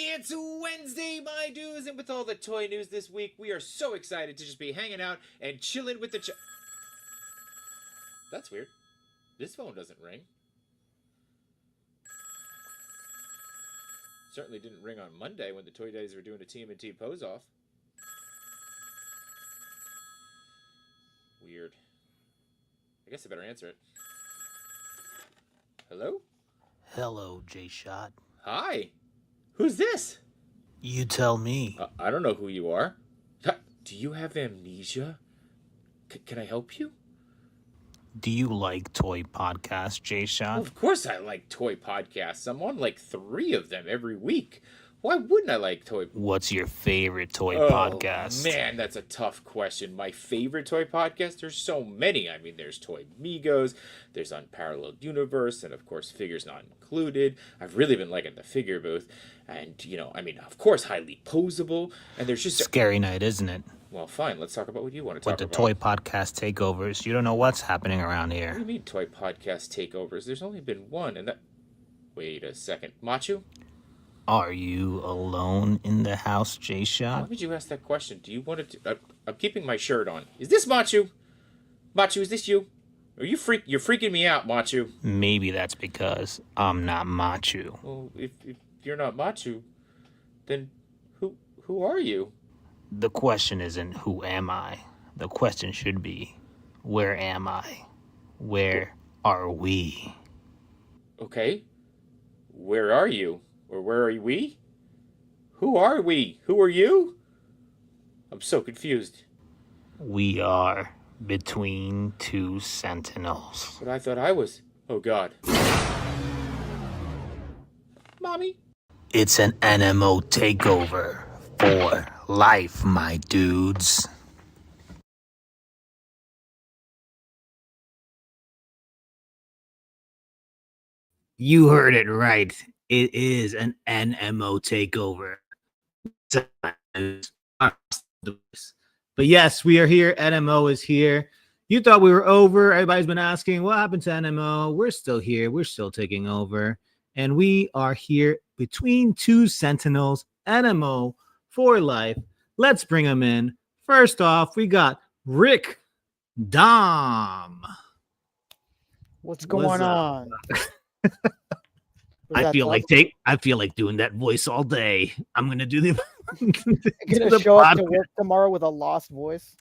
It's Wednesday, my dudes, and with all the toy news this week, we are so excited to just be hanging out and chilling with the That's weird. This phone doesn't ring. Certainly didn't ring on Monday when the Toy Days were doing a TMNT pose-off. Weird. I guess I better answer it. Hello? Hello, J-Shot. Hi. Who's this? You tell me. I don't know who you are. Do you have amnesia? Can I help you? Do you like toy podcasts, J-Shot? Well, of course I like toy podcasts. I'm on like 3 of them every week. Why wouldn't I like toy? What's your favorite toy podcast? Man, that's a tough question. My favorite toy podcast? There's so many. I mean, there's Toy Migos, there's Unparalleled Universe, and of course, Figures Not Included. I've really been liking the Figure Booth. And, of course, Highly Posable. And there's just... Scary night, isn't it? Well, fine. Let's talk about what you want to talk about. With the toy podcast takeovers, you don't know what's happening around here. What do you mean toy podcast takeovers? There's only been one, and that... Wait a second. Machu? Are you alone in the house, J-Shot? Why would you ask that question? Do you want to... I'm keeping my shirt on. Is this Machu? Machu, is this you? Are you You're freaking me out, Machu. Maybe that's because I'm not Machu. Well, if you're not Machu, then who are you? The question isn't who am I. The question should be, where am I? Where are we? Okay. Where are you? Or where are we? Who are we? Who are you? I'm so confused. We are between 2 Sentinels. But I thought I was... Oh, God. Mommy? It's an NMO takeover for life, my dudes. You heard it right. It is an NMO takeover. But yes, we are here. NMO is here. You thought we were over. Everybody's been asking, what happened to NMO? We're still here. We're still taking over. And we are here between 2 Sentinels, NMO for life. Let's bring them in. First off, we got Rick Dom. What's going on? I feel like doing that voice all day. I'm gonna do the. You're gonna show up to work tomorrow with a lost voice.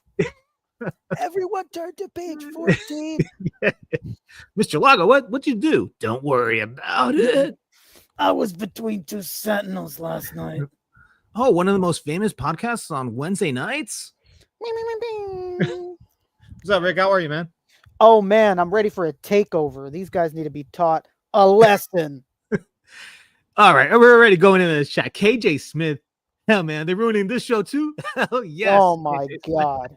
Everyone turn to page 14. Yeah. Mr. Lago, what'd you do? Don't worry about it. I was between 2 Sentinels last night. Oh, one of the most famous podcasts on Wednesday nights. What's up, Rick? How are you, man? Oh man, I'm ready for a takeover. These guys need to be taught a lesson. All right, we're already going into this chat. KJ Smith, hell man, they're ruining this show too. Hell yes. Oh my God.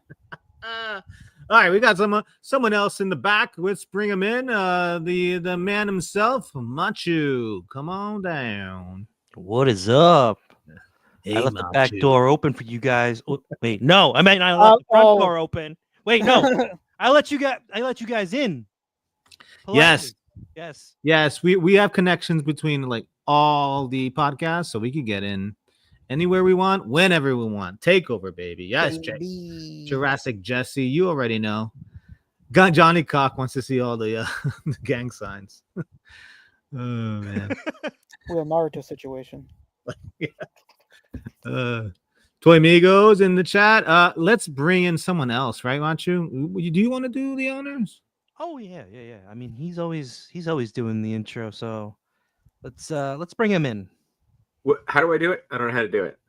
All right, we got someone else in the back. Let's bring him in. The man himself, Machu. Come on down. What is up? Hey, I left the Machu. back door open for you guys. Oh, wait, no, I mean I left the front door open. Wait, no, I let you guys in. Politely. Yes. We have connections between like all the podcasts, so we can get in anywhere we want, whenever we want. Takeover, baby. Yes, Jurassic Jesse. You already know. Johnny Cock wants to see all the gang signs. Oh man. We're a Naruto situation. Yeah. Toy Migos in the chat. Let's bring in someone else, right? Want you? Do you want to do the honors? Oh yeah. I mean, he's always doing the intro, so let's bring him in. How do I do it? I don't know how to do it.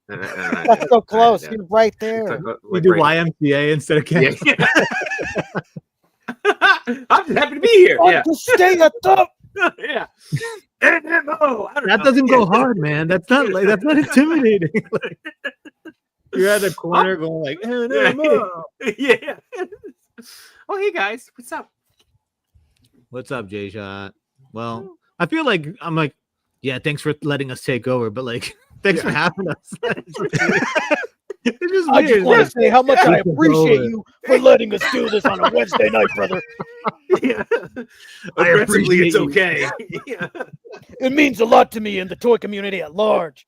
That's so close. You're right there. We do YMCA instead of Ken. Yeah. I'm just happy to be here. Yeah. To stay at top. Yeah. NMO. That doesn't go hard, man. That's not intimidating. Like, you're at the corner going like NMO. Yeah. Oh, hey guys, what's up? What's up, J-Shot? Well, I feel like I'm like, yeah, thanks for letting us take over, but like, thanks for having us. It's just I weird. just want to say how much I appreciate you for letting us do this on a Wednesday night, brother. Yeah. I appreciate it's you. okay. Yeah. It means a lot to me and the toy community at large.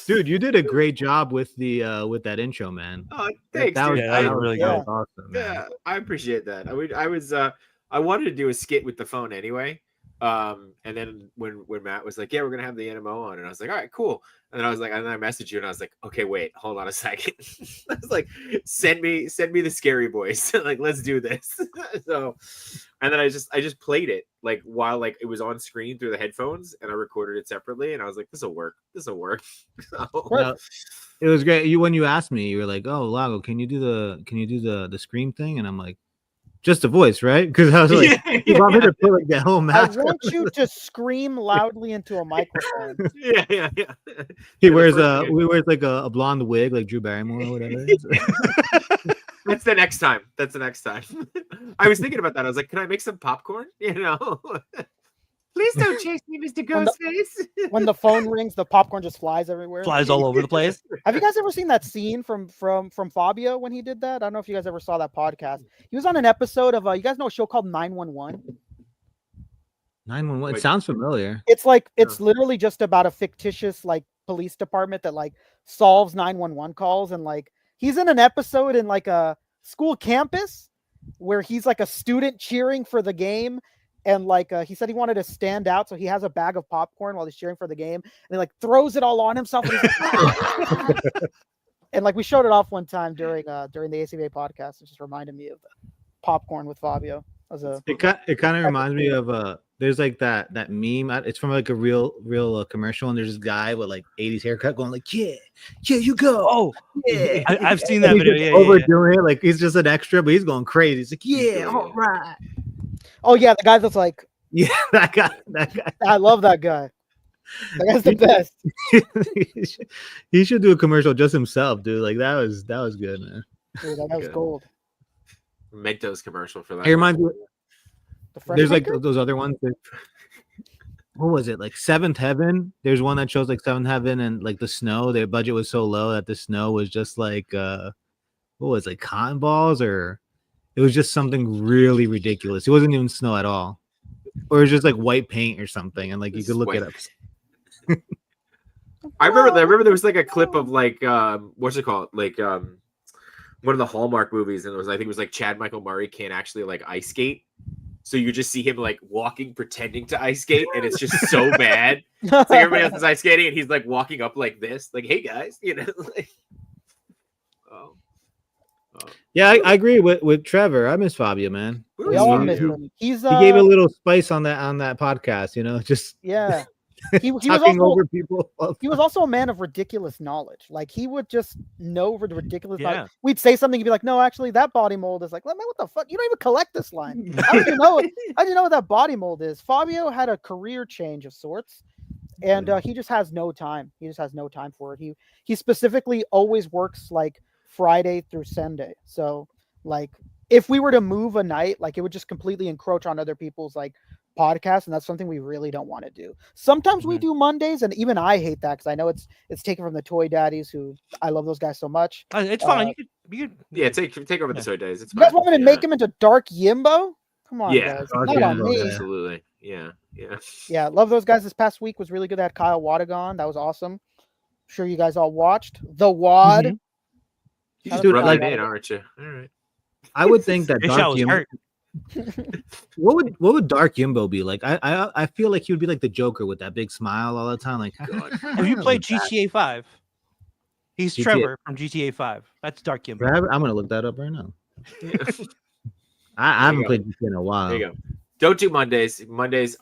Dude, you did a great job with that intro, man. Oh, thanks, That dude. was, Yeah, that was that really that good. was awesome, man. Yeah, I appreciate that. I wanted to do a skit with the phone anyway. And then when Matt was like, "Yeah, we're gonna have the NMO on," and I was like, "All right, cool." And then I was like, and then I messaged you, and I was like, "Okay, wait, hold on a second." I was like, "Send me the scary voice. Like, let's do this." So, and then I just played it like while like it was on screen through the headphones, and I recorded it separately, and I was like, "This will work. This will work." So, No, it was great. When you asked me, you were like, "Oh, Lago, can you do the scream thing?" And I'm like, "Just the voice, right?" Because I was like, "You want me to put like the whole I mask?" want you to scream loudly into a microphone. yeah. He For the wears first thing we wears like a blonde wig, like Drew Barrymore or whatever. That's the next time. That's the next time. I was thinking about that. I was like, can I make some popcorn? You know? Please don't chase me, Mr. When the- Ghostface. When the phone rings, the popcorn just flies everywhere. Flies all over the place. Have you guys ever seen that scene from Fabio when he did that? I don't know if you guys ever saw that podcast. He was on an episode of you guys know a show called 911? 911. It Like- sounds familiar. It's like it's literally just about a fictitious like police department that like solves 911 calls, and like he's in an episode in like a school campus where he's like a student cheering for the game, and like he said he wanted to stand out, so he has a bag of popcorn while he's cheering for the game, and he like throws it all on himself, and, he's like, and like we showed it off one time during the ACBA podcast. It just reminded me of the popcorn with Fabio. It kind of reminds me of there's like that meme. It's from like a real commercial, and there's this guy with like 80s haircut going like, yeah, you go. Oh, Yeah. I've seen that He's video. just Yeah. overdoing it, like he's just an extra, but he's going crazy. He's like, yeah, doing all it. right. Oh yeah, the guy that's like, Yeah, that guy. I love that guy. That guy's the best. He should do a commercial just himself, dude. Like that was good, man. Dude, that guy was Good. gold. Mentos commercial for that. It reminds me. The Fresh There's like Maker? those other ones. What was it, like Seventh Heaven? There's one that shows like Seventh Heaven, and like the snow. Their budget was so low that the snow was just like what was it, like cotton balls, or it was just something really ridiculous. It wasn't even snow at all, or it was just like white paint or something, and like you could look it up. I remember there was like a clip of like what's it called, like one of the Hallmark movies, and I think it was like Chad Michael Murray can't actually like ice skate, so you just see him like walking pretending to ice skate, and it's just so bad. It's like everybody else is ice skating, and he's like walking up like this, like, hey guys, you know. Like, Yeah, I agree with Trevor. I miss Fabio, man. We all miss him. He's He gave a little spice on that podcast, you know, just yeah. He was talking also over people. he was also a man of ridiculous knowledge. Like he would just know the ridiculous Yeah. knowledge. We'd say something, he'd be like, "No, actually, that body mold is like, man, what the fuck? You don't even collect this line. How do you know? How do you know what that body mold is?" Fabio had a career change of sorts, and he just has no time. He just has no time for it. He specifically always works like Friday through Sunday. So like if we were to move a night, like it would just completely encroach on other people's like podcasts, and that's something we really don't want to do. Sometimes we do Mondays, and even I hate that because I know it's taken from the Toy Daddies, who I love those guys so much. It's fine. You could yeah, take over the soy days. It's You guys fine. want me to make him into Dark Yimbo? Come on, Yeah. guys. Dark Not on Yimbo, me. yeah. Absolutely. Yeah. Yeah, love those guys. This past week was really good. They had Kyle Wadagon. That was awesome. Sure you guys all watched The Wad. Mhm. You just Dude, rubbing like- it in, aren't you? All right. I would think that His shot Dark was Yimbo. hurt. What would Dark Yimbo be like? I feel like he would be like the Joker with that big smile all the time. Like, Have you played GTA 5? He's GTA. Trevor from GTA 5. That's Dark Gimbo. I'm gonna look that up right now. Yeah. I haven't you go. played GTA in a while. There you go. Don't do Mondays. Monday is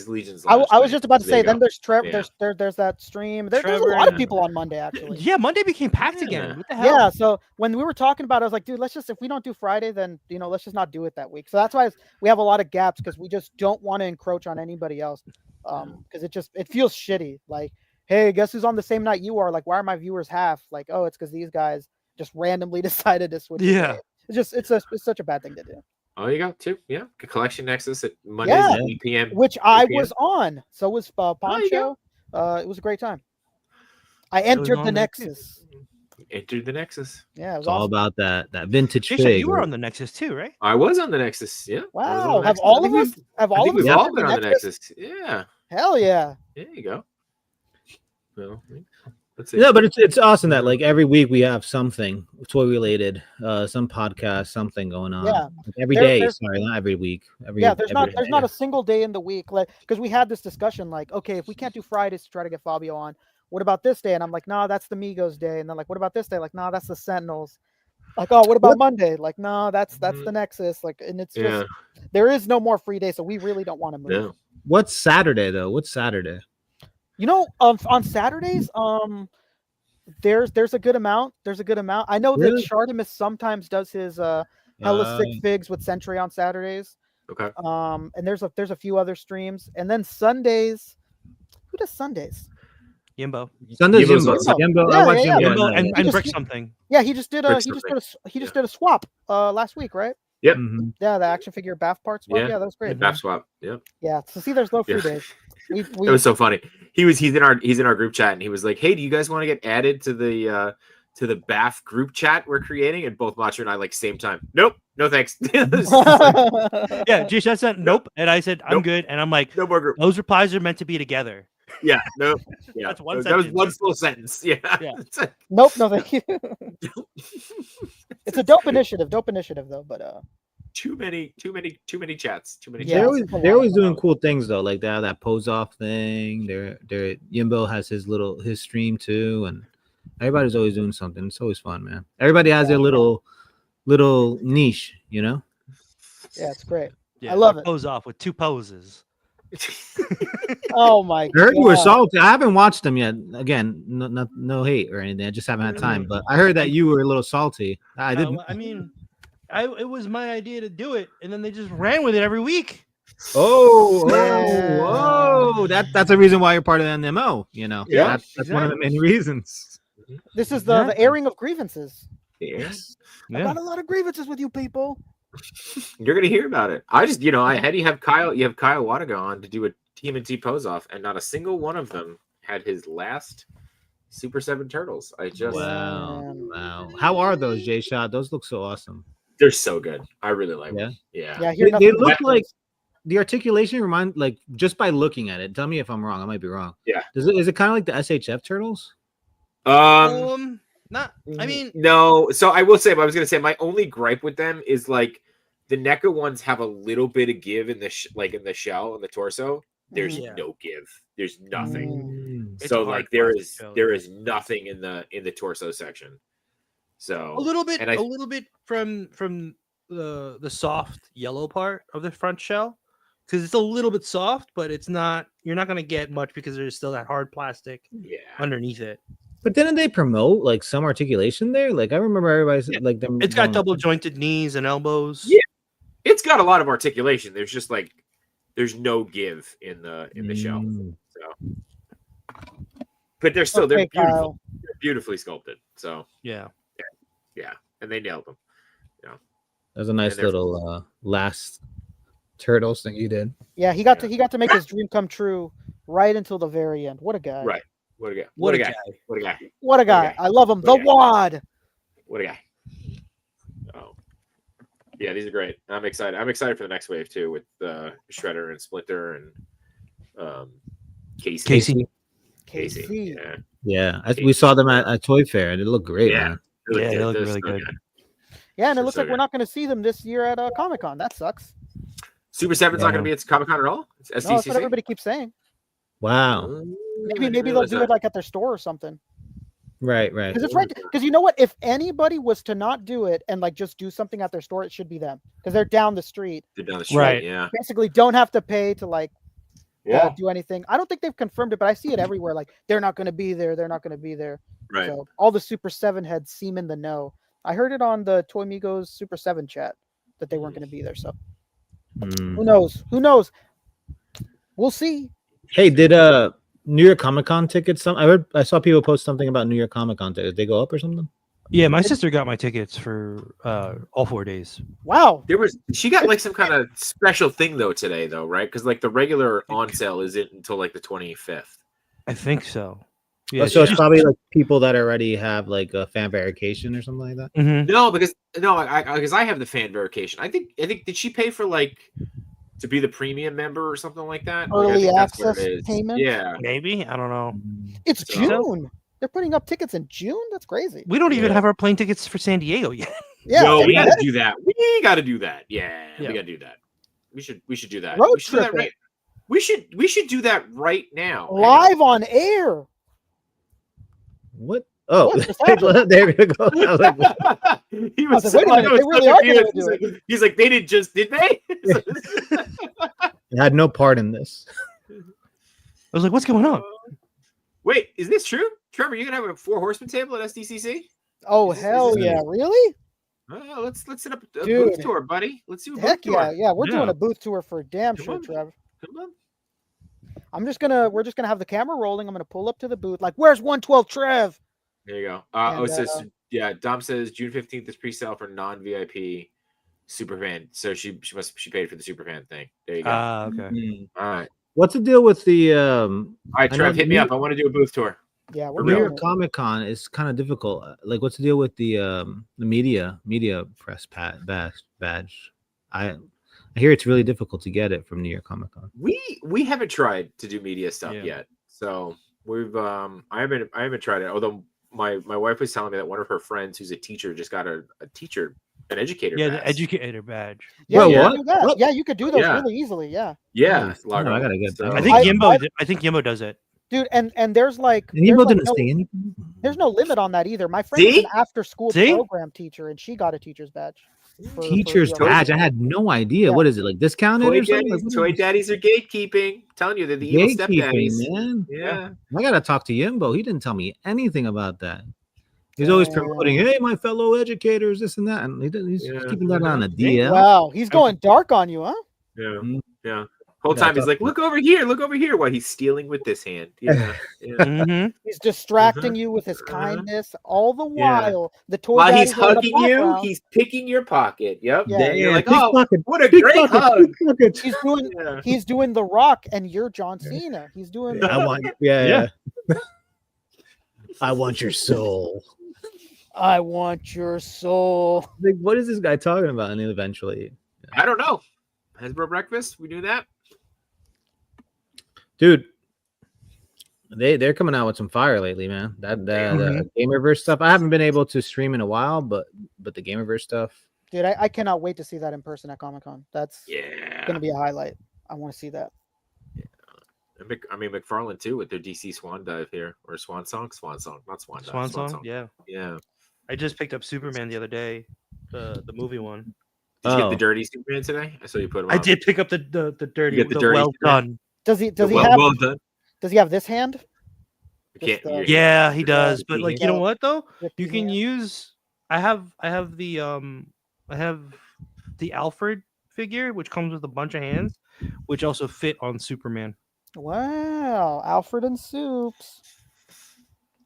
Legion's. I Last was night. just about to There say. you Then go. there's Trevor. Yeah. There's that stream. There's a Trevor, lot of yeah. people on Monday actually. Yeah, Monday became packed Yeah. again. What the hell? Yeah, so when we were talking about it, I was like, dude, let's just, if we don't do Friday, then, let's just not do it that week. So that's why we have a lot of gaps, because we just don't want to encroach on anybody else. Because it feels shitty. Like, hey, guess who's on the same night you are? Like, why are my viewers half? Like, oh, it's because these guys just randomly decided to switch. Yeah. It's such a bad thing to do. Oh, you got two. Yeah. Collection Nexus at Mondays Yeah. at 8 p.m. Which I 8 p.m. was on. So was you Poncho. It was a great time. I was entered on the there too. Nexus. entered the Nexus. Yeah, it was It's all awesome. about that vintage Jason, fig. you were on the Nexus too, right? I was on the Nexus. Yeah. I was on Wow, the have Nexus. all of us? Have I all think of us we've all entered been the on the Nexus? Nexus. Yeah. Hell yeah! There you go. Well, let's see. Yeah, but it's awesome that like every week we have something toy related, some podcast, something going on. Yeah. Like, every There- day. there's- Sorry, not every week. Every Yeah, there's every not a single day in the week, like, because we had this discussion, like, okay, if we can't do Fridays to try to get Fabio on, what about this day? And I'm like, nah, that's the Migos day. And then like, what about this day? Like, nah, that's the Sentinels. Like, oh, what about Monday? Like, no, that's the Nexus. Like, and it's just there is no more free day, so we really don't want to move. No. What's Saturday though? What's Saturday? You know, on Saturdays, there's a good amount. There's a good amount. I know Really? that Shartimus sometimes does his Hella Sick Figs with Sentry on Saturdays. Okay. And there's a few other streams, and then Sundays. Who does Sundays? Yimbo. Sunday's Yimbo's Yimbo. awesome. Yimbo, Yeah, I watch yeah, Yimbo. Yimbo at and, night. and just- Brick something. Yeah, he just did Brick he just did a swap last week, right? Yep. Mhm. Yeah, the action figure BAF part swap. Yeah. Yeah, that was great. Bath swap. Yep. Yeah, so see, there's no free Yeah. days. We It was so funny. He's in our group chat and he was like, "Hey, do you guys want to get added to the BAF group chat we're creating?" And both Macho and I like same time. Nope, no thanks. Yeah, Jason said nope, and I said I'm Nope. good, and I'm like, No more group. those replies are meant to be together. Yeah, no. Yeah, That's one that was sentence. one full sentence. Yeah. Yeah. It's like, Nope, no thank you. It's a dope initiative though. But too many chats. Too many Yeah, They're chats. always it's a they're lot always going doing on. cool things though. Like they have that pose off thing. They're Yimbo has his stream too, and everybody's always doing something. It's always fun, man. Everybody has their little niche, you know. yeah, it's great. Yeah, I love they it. Pose off with 2 poses. Oh my I heard you were God. salty. I haven't watched them yet. Again, no hate or anything. I just haven't had time. But I heard that you were a little salty. I didn't. I mean, it was my idea to do it, and then they just ran with it every week. Oh, that's a reason why you're part of the NMO. You know, Yeah, that's one of the many reasons. This is the Exactly. airing of grievances. Yes. I got a lot of grievances with you people. You're gonna hear about it. I just, I had you have Kyle Wataga on to do a TMNT pose off, and not a single one of them had his last Super 7 turtles. I just Wow. How are those, J Shot? Those look so awesome. they're so good. I really like Yeah? them. Yeah. Yeah, I hear They nothing look but like the articulation remind like just by looking at it. Tell me if I'm wrong. I might be wrong. Yeah. Is it kind of like the SHF turtles? Not. I mean, no. So I will say, but I was gonna say my only gripe with them is like the NECA ones have a little bit of give in the in the shell and the torso. There's Yeah. no give. There's nothing. It's So a hard like there plastic is shell, there yeah. is nothing in the torso section. So a little bit, and I- a little bit from the soft yellow part of the front shell, because it's a little bit soft, but it's not. You're not gonna get much because there's still that hard plastic yeah. underneath it. But didn't they promote like some articulation there? Like I remember everybody said, like them. It's got going, double jointed knees and elbows. Yeah. It's got a lot of articulation. There's just like there's no give in the shell. Mm. So but they're still Okay, they're beautiful. Kyle. They're beautifully sculpted. So Yeah. and they nailed them. That was a nice And they're- little last turtles thing you did. Yeah, he got to make his dream come true right until the very end. What a guy. Right. What a guy. What a guy. guy. What a guy. What a guy. Okay. I love him. What The a guy. wad. What a guy. Oh. Yeah, these are great. I'm excited. I'm excited for the next wave too with Shredder and Splinter and Casey. KC. Yeah. Yeah, we saw them at Toy Fair and it looked great. Yeah. Man. Really Yeah, they good. look They're really so good. Yeah, and it They're looks so like we're good. not going to see them this year at Comic-Con. That sucks. Super 7's not Yeah. going to be at Comic Con at all. It's No, that's what SDCC. everybody keeps saying. Wow. Maybe they'll do it like at their store or something. Right. Because it's right. Because you know what? If anybody was to not do it and like just do something at their store, it should be them. Because they're down the street. They're down the street. Right. Yeah. Basically, don't have to pay to like Yeah. do anything. I don't think they've confirmed it, but I see it everywhere. Like they're not going to be there. They're not going to be there. Right. So all the Super 7 heads seem in the know. I heard it on the Toy Migos Super 7 chat that they weren't going to be there. So Mm. who knows? Who knows? We'll see. Hey, did New York Comic Con tickets? I saw people post something about New York Comic Con tickets. Did they go up or something? Yeah, my sister got my tickets for all 4 days. Wow. She got like some kind of special thing though today though, right? Because like the regular on sale isn't until like the 25th. I think so. Yeah, so it's she's- probably like people that already have like a fan verification or something like that. Mhm. No, because I have the fan verification. I think did she pay for like to be the premium member or something like that? Like, I Early think that's what access it is. payment? Yeah. Maybe, I don't know. It's So- June. They're putting up tickets in June. That's crazy. We don't even Yeah. have our plane tickets for San Diego yet. Yeah, No, we yeah. got to do that. We got to do that. Yeah, Yeah. we got to do that. We should do that. Road we should do that trip it. right. We should do that right now. Hang on. Live on air. What? Oh, What just happened? they're gonna go. I was like, what? He I was was like, wait a I minute, was they really are gonna confused. do He's like, they did they? I had no part in this. I was like, what's going on? Wait, is this true? Trevor, you're gonna have a 4 horseman table at SDCC? Oh Is this- hell is this- yeah! Really? Oh, let's set up a Dude. booth tour, buddy. Let's do a Heck booth tour. yeah, yeah. We're doing Yeah. a booth tour for damn Come sure, on. Trev. Come on. We're just gonna have the camera rolling. I'm gonna pull up to the booth. Like, where's 112 Trev? There you go. It And, says Dom says June 15th is pre-sale for non-VIP superfan. So she paid for the superfan thing. There you go. Okay. All right. What's the deal with the All right, I Trev, know hit me you- up. I want to do a booth tour. Yeah, we're For New real. doing York it. Comic Con? Is kind of difficult. Like, what's the deal with the media press badge? I hear it's really difficult to get it from New York Comic Con. We haven't tried to do media stuff Yeah. yet. So we've I haven't tried it. Although my wife was telling me that one of her friends who's a teacher just got an educator. Yeah, pass. the educator badge. Yeah, Wait, you what? can do that. What? Yeah, you could do those Yeah. really easily. Yeah, Yeah, Oh, I gotta get that. I Oh. think I- Yimbo does it. dude, and there's like And you there's, like, didn't no, say anything. there's no limit on that either. My friend is See? an after-school See? program teacher, and she got a teacher's badge. for Teacher's New York. badge. I had no idea. Yeah. What is it like? Discounted Toy or something? daddies, Like, toy daddies are gatekeeping. I'm telling you, they're the evil gatekeeping, stepdaddies. man. Yeah. I gotta talk to Yimbo. He didn't tell me anything about that. He's always promoting, hey, my fellow educators, this and that, and he's Yeah. keeping that on a See? DL. Wow, he's going dark on you, huh? Yeah. Mm. Yeah. Whole Yeah, time he's tough. like, look over here, while he's stealing with this hand. Yeah. Yeah. Mm-hmm. He's distracting you with his Uh-huh. kindness all the Yeah. while. The toy While he's daddies are in the hugging you, background. he's picking your pocket. Yep. Yeah. Then you're like, big oh, pocket, what a big great pocket, hug. big pocket. He's doing Yeah. he's doing The Rock, and you're John Cena. He's doing I want, yeah. I want your soul. I want your soul. Like, what is this guy talking about? And then eventually, I don't know. Hasbro breakfast. We do that. dude, they're coming out with some fire lately, man. That the Gamerverse stuff. I haven't been able to stream in a while, but the Gamerverse stuff. Dude, I cannot wait to see that in person at Comic-Con. That's Yeah. gonna be a highlight. I want to see that. I mean, McFarlane too with their DC Swan Dive here or Swan Song, not Swan Dive. Swan Song. Yeah. Yeah. I just picked up Superman the other day, the movie one. Did you get Oh. the dirty Superman today? I saw you put him. I up. did pick up the dirty, get the the dirty well Superman? done. Does he well done. does he have this hand? You can't. Just, you're- Yeah, he Yeah, does. But he like, has- you know what though? With You the can hand? use. I have the Alfred figure, which comes with a bunch of hands, which also fit on Superman. Wow, Alfred and Soups.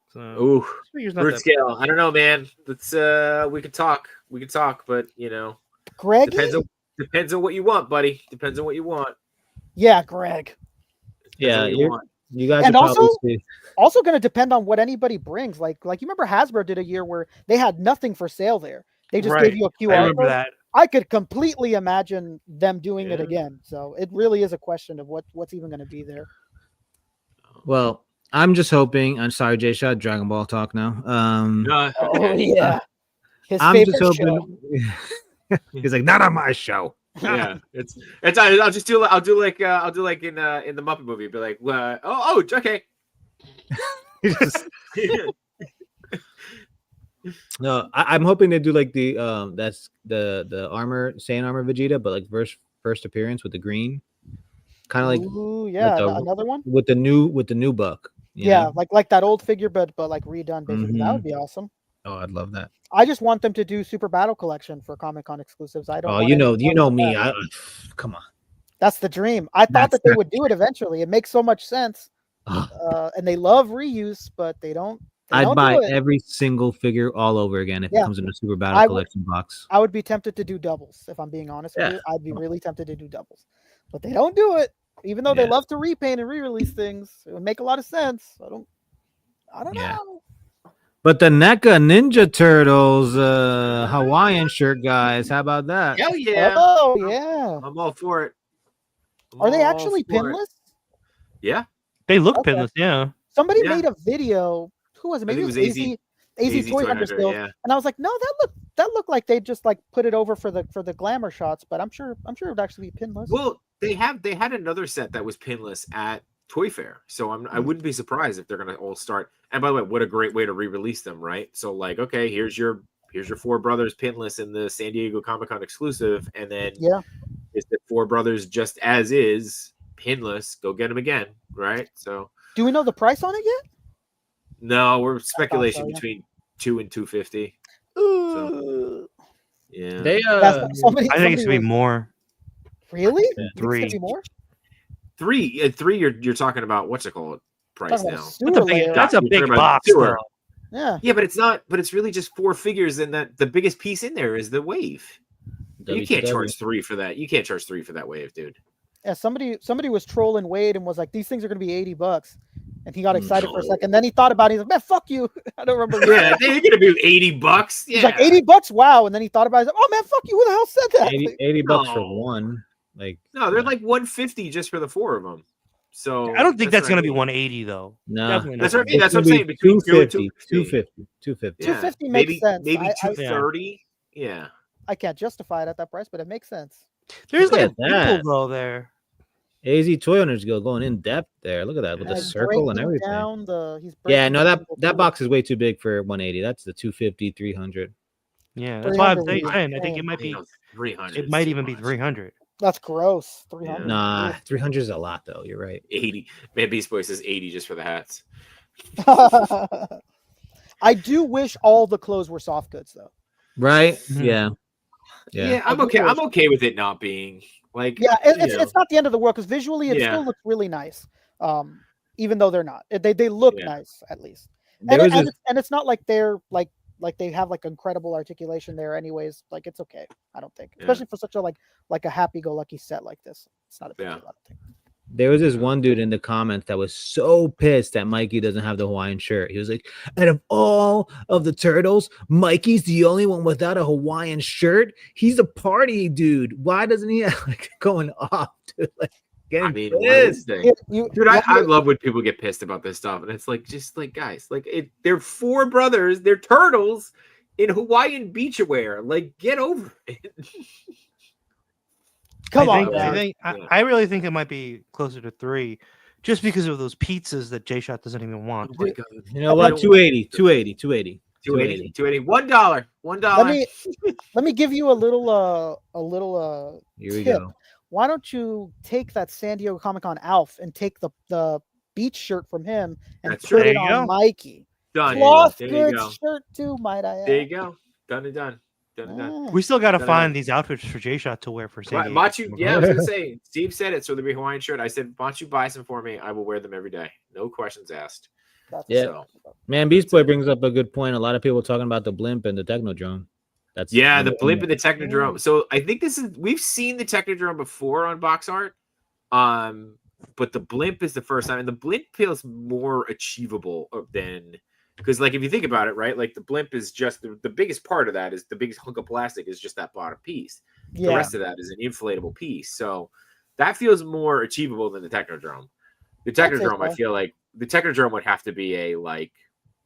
So Ooh, this figure's not root that scale. I don't know, man. Let's we could talk. We could talk, but you know, Greg? depends on what you want, buddy. Depends on what you want. Yeah, Greg. Depends on Yeah, what you want. you guys And should probably also- see. Also going to depend on what anybody brings. Like you remember Hasbro did a year where they had nothing for sale there. They just Right. gave you a I QR remember code. that. I could completely imagine them doing it Yeah. again. So it really is a question of what's even going to be there. Well, I'm just hoping. I'm sorry, Jay Shot. Dragon Ball talk now. Oh yeah, his I'm favorite just show. hoping. He's like, not on my show. Yeah, it's. I'll just do. I'll do like in the Muppet movie. Be like, okay. No, I'm hoping they do like the that's the armor Saiyan armor Vegeta, but like first appearance with the green, kind of like Ooh, yeah, the- another one. with the new buck. you Yeah, know? like that old figure, but like redone. Basically, that Mhm. would be awesome. Oh, I'd love that. I just want them to do Super Battle Collection for Comic Con exclusives. I don't. Oh, want you know anything else me. but that. Come on. That's the dream. I thought That's that they the would do it eventually. It makes so much sense. Ugh. And they love reuse, but they don't. They I'd don't buy do it. every single figure all over again if Yeah. it comes in a Super Battle I would- Collection box. I would be tempted to do doubles if I'm being honest with Yeah. you. I'd be really tempted to do doubles, but they don't do it. Even though they Yeah. love to repaint and re-release things, it would make a lot of sense. I don't Yeah. know. But the NECA Ninja Turtles Hawaiian shirt, guys. How about that? Hell yeah. Oh yeah. I'm all for it. I'm Are they all actually for it. pinless? Yeah. They look Okay. pinless, yeah. Somebody Yeah. made a video. Who was it? I Maybe it think was it was AZ Toy Hunter Hunter, Skills. yeah. And I was like, no, that looked like they just like put it over for the glamour shots, but I'm sure it would actually be pinless. Well, they had another set that was pinless at Toy Fair, so I wouldn't be surprised if they're gonna all start. And by the way, what a great way to re-release them, right? So like, okay, here's your Four Brothers pinless in the San Diego Comic-Con exclusive, and then Yeah. it's the Four Brothers just as is pinless. Go get them again, right? So Do we know the price on it yet? no, we're speculation yeah. between $200 and $250. Ooh. Yeah, They Somebody I think it's gonna be was- more. Really? Yeah. You think it's gonna Three. be more? three. You're talking about what's it called price Talking now? about a sewer layer. That's a You're big talking about box, sewer. though. Yeah. Yeah, but it's not. But it's really just 4 figures, and that the biggest piece in there is the wave. You can't WCW. charge 3 for that. You can't charge 3 for that wave, dude. Yeah, somebody was trolling Wade and was like, "These things are gonna be $80," and he got Mm. excited for a second. Then he thought about it. He's like, "Man, fuck you!" I don't remember. Yeah, they're gonna be $80. Yeah, He's like, $80, wow. And then he thought about it. He's like, "Oh man, fuck you! Who the hell said that?" 80 bucks for No. one. Like No, they're like 150 just for the 4 of them. So I don't think that's what gonna I be mean. 180 though. no. Definitely That's not. what I mean. That's what I'm saying. Between 2 and 250. Yeah, 250 makes maybe, sense. Maybe I- 230. Yeah. I can't justify it at that price, but it makes sense. There's Look like at that. people though there. AZ Toy Owners Guild going in depth there. Look at that with the He's circle and breaking everything. down he's Yeah, breaking no, down that the- that box is way too big for 180. That's the 250, 300. Yeah, that's why I'm 300 would be saying I think insane. it might be. 300. It might even be 300. That's gross. 300. Nah, 300 is a lot though. You're right. 80. Man, Beast Boy says 80 just for the hats. I do wish all the clothes were soft goods though. Right? Mhm. Yeah. Yeah, Yeah. I'm okay. I'm okay with it not being like. Yeah, you it's know. not the end of the world because visually it Yeah. still looks really nice. Even though they're not, they look Yeah. nice at least. There was this, And it's not like they're like they have like incredible articulation there anyways. Like it's okay, I don't think. Yeah. Especially for such a like a happy-go-lucky set like this. It's not a big Yeah. deal, I don't think. there was this one dude in the comments that was so pissed that Mikey doesn't have the Hawaiian shirt. He was like, out of all of the turtles, Mikey's the only one without a Hawaiian shirt. He's a party dude. Why doesn't he have like going off to like getting I mean, what pissed? is they? You Dude, I love when people get pissed about this stuff, and it's like just like guys, like they're 4 brothers, they're turtles in Hawaiian beachwear. Like, get over it. come I on, think, man. I, think, Yeah. I really think it might be closer to 3, just because of those pizzas that J Shot doesn't even want. Oh my God. You know what? 280. 280. 280. $1. Let me give you a little Here we tip. go. Why don't you take that San Diego Comic-Con Alf and take the beach shirt from him and That's put right. it There you on go. Mikey? Done. Cloth There you goods go. shirt too, might I add. There you go. Done and done. Done and done. Ah. We still got to No, no. find these outfits for J Shot to wear for San Diego. Machu, yeah, I was gonna say. Steve said it, so there'll be a Hawaiian shirt. I said, "Why don't you buy some for me? I will wear them every day, no questions asked." That's Yeah. So, Man, Beast Boy brings up a good point. A lot of people talking about the blimp and the Technodrome. That's yeah, the blimp and the Technodrome. So I think we've seen the Technodrome before on box art, but the blimp is the first time, and the blimp feels more achievable than. Because, like, if you think about it, right, like the blimp is just the biggest part of that is the biggest hunk of plastic is just that bottom piece. The Yeah. rest of that is an inflatable piece. So that feels more achievable than the Technodrome. The I'd say Technodrome, I so. feel like the Technodrome would have to be a like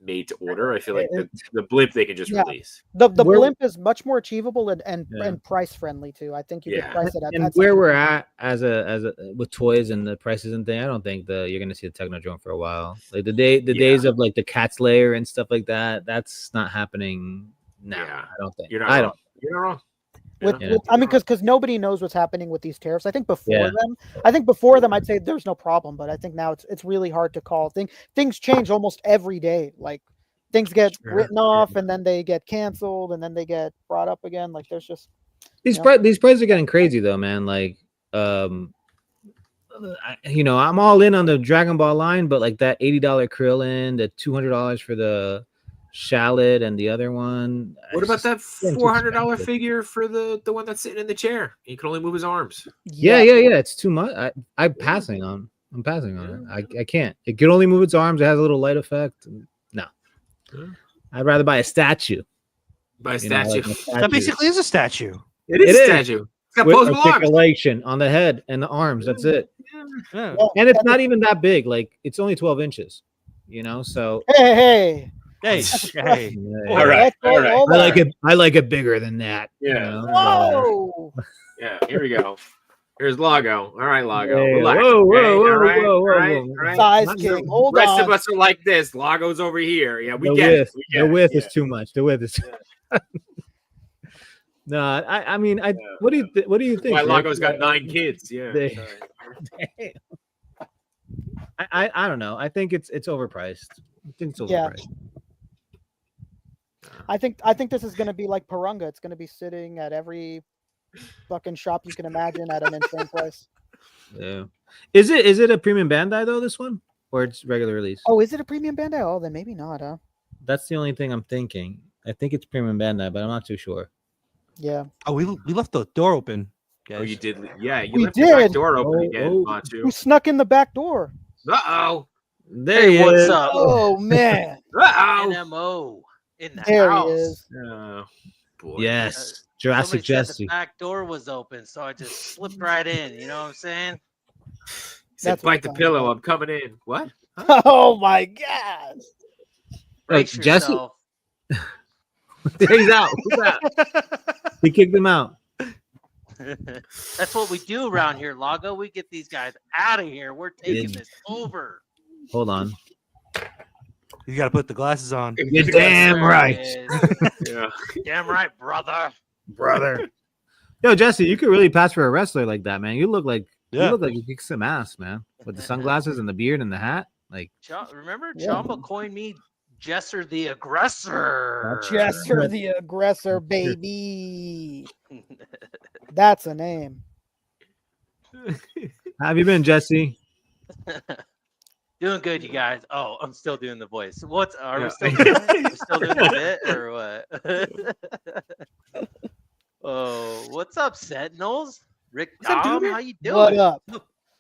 made to order. I feel like the blimp they can just Yeah. release. The Where- blimp is much more achievable and Yeah. price friendly too. I think you Yeah. could price it at And at where something- we're at as a with toys and the prices and thing, I don't think you're gonna see the Technodrome for a while. Like the days of like the Cat's Lair and stuff like that, that's not happening now. Yeah. I don't think. You're not I wrong. don't. You're not wrong. Yeah. I mean, because nobody knows what's happening with these tariffs. I think before Yeah. them, I'd say there's no problem. But I think now it's really hard to call. Things change almost every day. Like things get Sure. written off, and then they get canceled, and then they get brought up again. Like there's just These Yeah. these prices are getting crazy though, man. Like, I'm all in on the Dragon Ball line, but like that $80 Krillin, the $200 for the shallot, and the other one. What about that getting too $400 expensive. figure for the one that's sitting in the chair? He can only move his arms. Yeah. It's too much. I'm passing on. I'm passing on it. I can't. It can only move its arms. It has a little light effect. I'd rather buy a statue. By a You know, like statue. a statue. That basically is a statue. It is It a is. statue. It's got With posable arms. articulation on the head and the arms. That's it. Yeah. Well, And it's not even that big. Like it's only 12 inches. You know, so Hey. Hey, hey. yeah, All right, all right. I like it. I like it bigger than that. you Yeah. know? Whoa. Yeah, here we go. Here's Lago. All right, Lago. Yeah. Relax. Whoa, whoa, okay? whoa, All right, whoa, all whoa, right, whoa. all right. Size Not king. the Hold Rest on. of us are like this. Lago's over here. Yeah, we the get width. it. We get The it. width Yeah. is too much. The width is. No, I mean, what do you what do you think? Why Rick? Lago's got 9 kids. Yeah. They- sorry. I don't know. I think it's overpriced. I think it's Yeah. overpriced. I think this is gonna be like Parunga. It's gonna be sitting at every fucking shop you can imagine at an insane price. Yeah. Is it a premium Bandai though? This one, or it's regular release? Oh, is it a premium Bandai? Oh, then maybe not, huh? That's the only thing I'm thinking. I think it's premium Bandai, but I'm not too sure. Yeah. Oh, we left the door open. Oh, Guys. you did. Yeah, you We left the back did. door open Oh, again, oh. Machu. Who snuck in the back door? Uh-oh. There he Hey, what's is. up? Oh man. Uh-oh. NMO in the There house. he is. Oh, boy. Yes, Jurassic Somebody said the Jesse. back door was open, so I just slipped right in. You know what I'm saying? He said, That's what bite the I'm pillow. talking I'm coming in. What? Oh my god. Brace Wait, Jesse? yourself. He's out. Who's out? He kicked him out. That's what we do around here, Lago. We get these guys out of here. We're taking Yeah. this over. Hold on. You got to put the glasses on. You're damn There right, it is. Yeah. Damn right, brother. brother. Yo, Jesse, you could really pass for a wrestler like that, man. You look like Yeah. you look like you kick some ass, man. With the sunglasses and the beard and the hat. Like Remember, Yeah. Chamba coined me Jesser the Aggressor. Jester the aggressor, baby. That's a name. how have you been, Jesse? Doing good, you guys. Oh, I'm still doing the voice. Are Yeah. we still doing it? We're still doing the bit or what? Oh, what's up, Sentinels? Rick What's up, Dom, dude? how you doing? What up?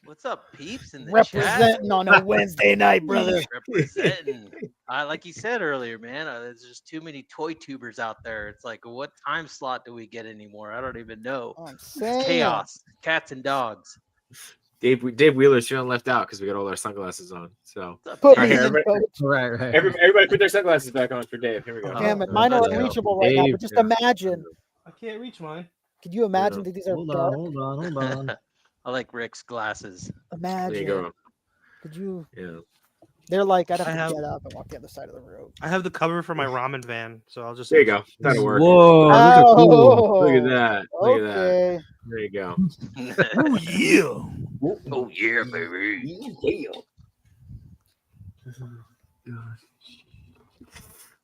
What's up, peeps in the Representing on a Wednesday night, brother. chat? Representing. Like you said earlier, man, there's just too many toy tubers out there. It's like, what time slot do we get anymore? I don't even know. I'm It's saying. chaos, cats and dogs. Dave Wheeler's feeling left out because we got all our sunglasses on. So What's up, Put All me right, in, here, coach. Right. everybody put their sunglasses back on for Dave. Here we go. Damn it, Oh, mine are let's go. unreachable right now. Dave, But just yeah. imagine. I can't reach mine. Could you imagine that these are Hold dark? on. I like Rick's glasses. There you Imagine. go. Could you? Yeah. They're like, I'd have I to have- get up and walk the other side of the road. I have the cover for my ramen van, so I'll just. There you go. That'll work. Whoa, those are cool. Look at that. Look at that. Okay. There you go. Oh yeah. Oh yeah, baby.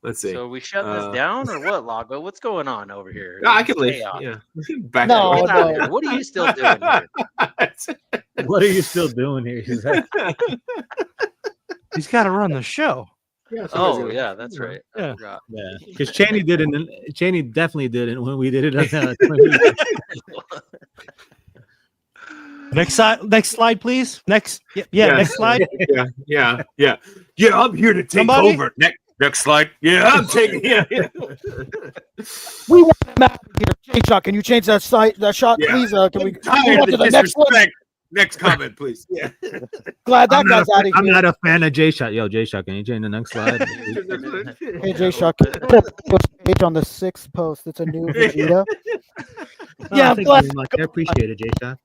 Let's see. So are we shutting Uh, this down or what, Lago? What's going on over here? No, I can leave. Chaos. Yeah. Back No, Get door. out of here. What are you still doing here? What are you still doing here? He's like, He's got to run the show. Yeah, somebody's Oh gonna- yeah, that's right. I Yeah. forgot. yeah, because Cheney didn't. Cheney definitely didn't when we did it. On, Next slide, please. Next, next slide. Yeah. I'm here to take Somebody? over. Next slide. Yeah, I'm taking. Yeah. We want a map here. J-Shock, can you change that site, that shot, Yeah. please? Can we I'm tired move of on to the the next one? disrespect. Next comment, please. Yeah. Glad that I'm, not guy's out of I'm here. not a fan of J Shot. Yo, J Shot, can you change the next slide? Hey, J-Shock, put page on the 6th post. It's a new Vegeta. Yeah, thank you bless- very much. I appreciate it, J Shot.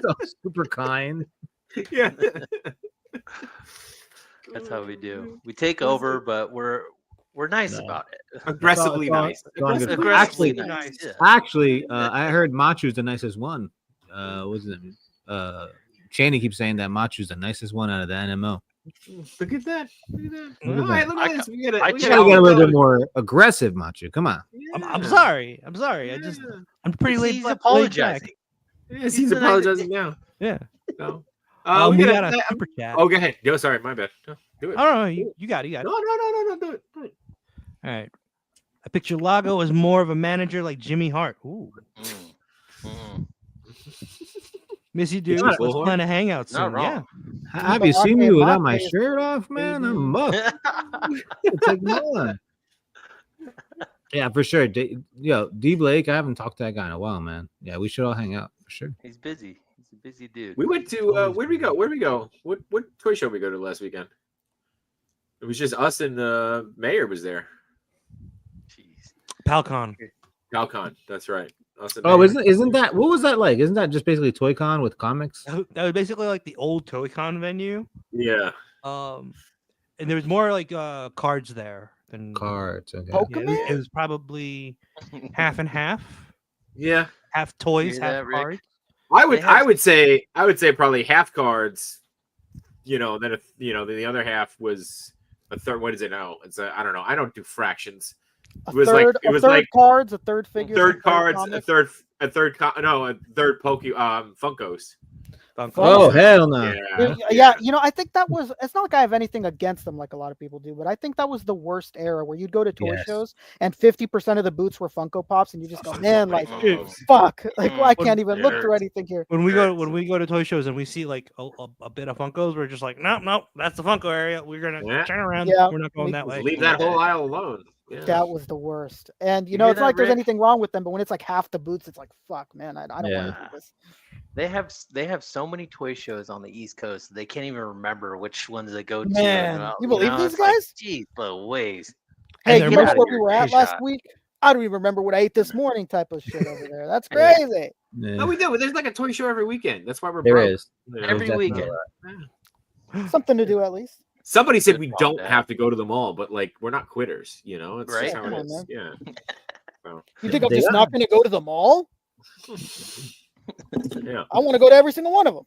So super kind. Yeah. That's how we do. We take over, but we're nice No. about it. Aggressively It's all- nice. it's all good. Aggressively Actually, nice. Yeah. Actually, I heard Machu's the nicest one. What's his name? Cheney keeps saying that Machu's the nicest one out of the NMO. Look at that. Look at that. Look at All right, that. look at this. We get it. I We You checked gotta get a little all bit more aggressive, Machu. Come on. I'm sorry. I'm sorry. I'm pretty late. He's laid apologizing. back. Yes, He's he's the nice- apologizing now. Yeah. No. We we got gotta, a super chat. oh, go ahead. Go. Sorry, my bad. No, do it. I don't know. You got it. You got No, it. do it. Do it. All right. I picture Lago as more of a manager like Jimmy Hart. Ooh. Mm. Mm. Missy dude, not- let's plan a hangout Not soon. Yeah. wrong. Have you seen me Latte without my lattes, shirt off, man? I'm baby. up. Take them on. Yeah, for sure. D Blake, I haven't talked to that guy in a while, man. Yeah, we should all hang out for sure. He's busy. He's a busy dude. We went to where'd we go? Where'd we go? What toy show we go to last weekend? It was just us and the mayor was there. Jeez. Palcon. Calcon, that's right. Us and Oh, Mayor. isn't that what was that like? Isn't that just basically ToyCon with comics? That was basically like the old ToyCon venue. Yeah. And there was more like cards there than Cards. Okay. Oh, Yeah, it was probably half and half. Yeah. Half toys, hear half that, Rick? cards. I would say probably half cards, then if then the other half was a third. What is it now? It's I don't know. I don't do fractions. A It was third, like it was third like cards, a third figure, third cards, comic. a third Funkos. Oh hell no! Yeah, I think that was. It's not like I have anything against them, like a lot of people do, but I think that was the worst era where you'd go to toy Yes. shows and 50% of the booths were Funko Pops, and you just go, man, like, Oh. fuck, like, well, I Mm. can't even look Yeah. through anything here. When we go to toy shows and we see like a bit of Funkos, we're just like, nope, that's the Funko area. We're gonna Yeah. turn around. Yeah, We're not going that way. Leave that whole aisle alone. Yeah. That was the worst. And You it's hear not that, like there's Rick? anything wrong with them, but when it's like half the booths, it's like, fuck, man, I don't want to do this. They have so many toy shows on the East Coast they can't even remember which ones they go to. Man, and, you believe these it's like, guys? Geez, Louise. Hey, they're you get know out of where here, we were at Asia. last week? I don't even remember what I ate this morning type of shit over there. That's Yeah. crazy. Yeah, No, we do. There's like a toy show every weekend. That's why we're there broke. is. Every definitely weekend. Something to do at least. Somebody said Good we call, don't Dad. have to go to the mall, but like we're not quitters. It's Right. just how Come it on, is. man. Yeah. So, You think I'm They just are. not going to go to the mall? yeah. I want to go to every single one of them.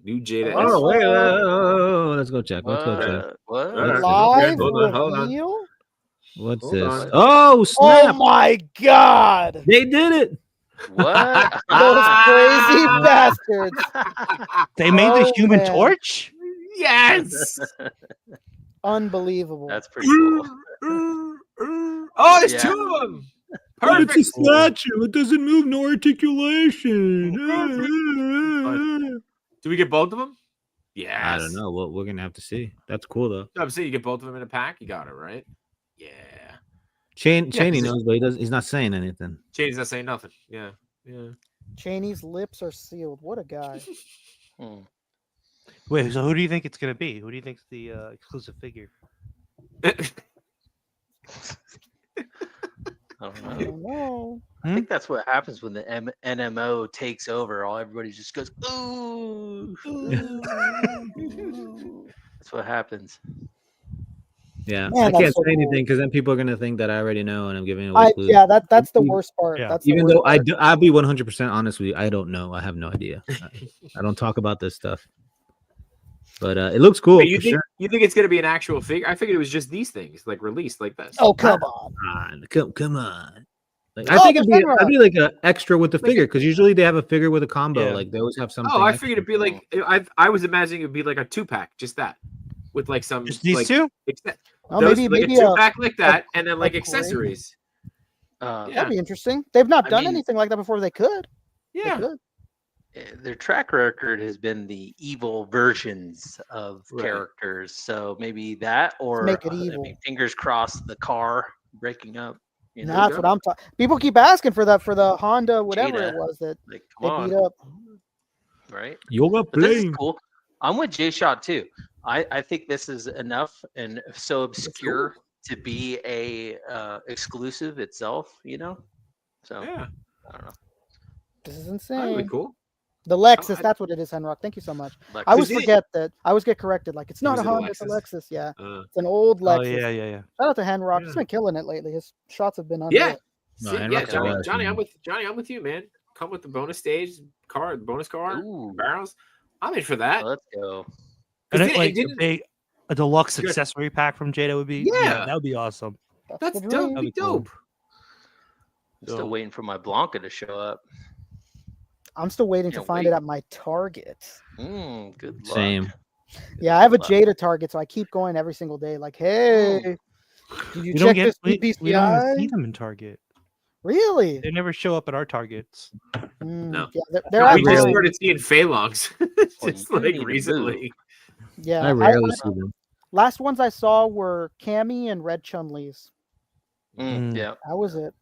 New Jada. Oh, Oh wait, let's go check. Let's go check. What? All right. Live Hold on. reveal? What's Hold this? on. Oh Oh snap! my god! They did it. What? Those crazy bastards! They made the Oh, Human man. Torch. Yes. Unbelievable. That's pretty cool. Oh, there's Yeah. two of them. But Perfect. it's a statue. It doesn't move no articulation. Do we get both of them? Yes. I don't know. Well, we're gonna have to see. That's cool though. No, I'm saying you get both of them in a pack. You got it right. Yeah. Cheney 'cause knows, but he's not saying anything. Shady's not saying nothing. Yeah. Yeah. Cheney's lips are sealed. What a guy. Hmm. Wait, so who do you think it's gonna be? Who do you think's the exclusive figure? I don't I know. don't know. I think that's what happens when the NMO takes over. Everybody just goes, ooh. That's what happens. Yeah, Man, I that's can't so say anything cool. because then people are gonna think that I already know and I'm giving away clues. Yeah, that's the worst part. Yeah. That's the Even worst though part. I'll be 100% honest with you, I don't know. I have no idea. I don't talk about this stuff. But it looks cool. Wait, you for think sure. you think it's gonna be an actual figure? I figured it was just these things, like released like this. Oh, come on. Come on. Like, Oh, I think it'd the be, Shenron. I'd be like an extra with the figure because usually they have a figure with a combo. Yeah. Like they always have something. Oh, I extra. figured it'd be like I was imagining it'd be like a 2-pack, just that, with like some Just these like, two? Oh, those, maybe like maybe a 2-pack like that, and then like crate. accessories. Uh, Yeah. that'd be interesting. They've not I done mean- anything like that before. They could. They Yeah, could. Their track record has been the evil versions of Right. characters. So maybe that, or make it I evil. mean, fingers crossed, the car breaking up. You know, That's what I'm talking. People keep asking for that for the Honda, whatever Jada. it was that like, they come beat on, up. right? Yoga But this is playing. cool. I'm with J Shot too. I think this is enough and so obscure to be a exclusive itself. So yeah, I don't know. This is that'd insane. be cool. The Lexus, I- that's what it is, Henrock. Thank you so much. Like, I always Is it? forget that. I always get corrected. Like, it's not a Was it a Honda, it's a Lexus? Lexus. Yeah. Uh, It's an old Lexus. Oh yeah. Shout out to Henrock. He's Yeah. been killing it lately. His shots have been unreal. yeah, No, See, and yeah, Rock's Johnny, awesome. Johnny, I'm with you, man. Come with the bonus stage car, bonus car, ooh, barrels. I'm in for that. let's go. And It it, like didn't- a deluxe Good. accessory pack from Jada would be Yeah. that would be awesome. That's the dope. dream. Be That'd be cool. dope. I'm still So- waiting for my Blanca to show up. I'm still waiting to Can't find wait. it at my Target. Good luck. Same. Yeah, I have a Wow. Jada Target, so I keep going every single day. Like, hey, did you We don't check get this we don't even see BPCI? them in Target. Really? They never show up at our targets. No. Yeah, they're we at just mine. started seeing Feilongs Well, just you like need to recently. Yeah, I rarely see them. last ones I saw were Cammy and Red Chun-Li's. Yeah. That was it.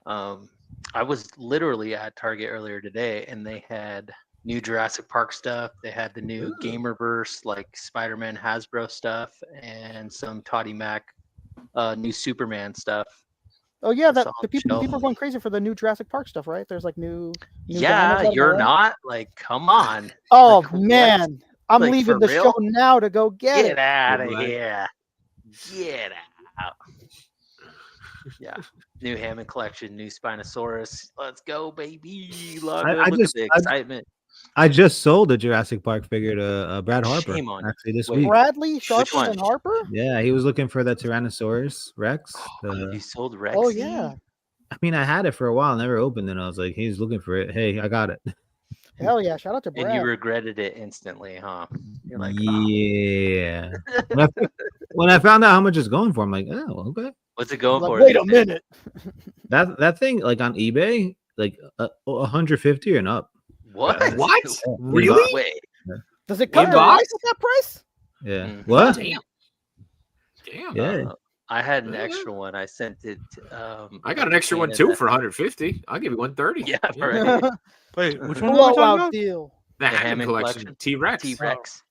I was literally at Target earlier today, and they had new Jurassic Park stuff. They had the new Gamerverse, like Spider-Man Hasbro stuff, and some Toddy Mac, new Superman stuff. Oh yeah, That's that on the the people shelf. are going crazy for the new Jurassic Park stuff, right? There's like new Yeah, dinos out you're there. not. Like, come on. Oh Like, what? man, I'm Like, leaving for the real? show now to go get Get it. out of Right. here. Get out. Yeah. New Hammond collection, new Spinosaurus. Let's go, baby. Look at the excitement. I just sold a Jurassic Park figure to Brad Harper. Shame on you. Actually, this Wait. week. Bradley, Sharper, one? and Harper. Yeah, he was looking for the Tyrannosaurus Rex. You sold Rexy? Oh yeah, I mean, I had it for a while, never opened it. I was like, he's looking for it. Hey, I got it. hell yeah! Shout out to Brad. And you regretted it instantly, huh? You're like, yeah. When I found out how much it's going for, I'm like, oh, okay. what's it going Like, for? wait these a days? minute. That thing, like on eBay, like 150 and up. What? What? No Really? way. Does it come One to box? life at that price? Yeah. Mm. What? Damn. Damn. Yeah. I had an extra one. I sent it. I got an extra one too for 150. I'll give you 130. Yeah, right. Wait, which one are we talking Blowout about? deal. The The Hammond Hammond collection. collection. T-Rex. T-Rex.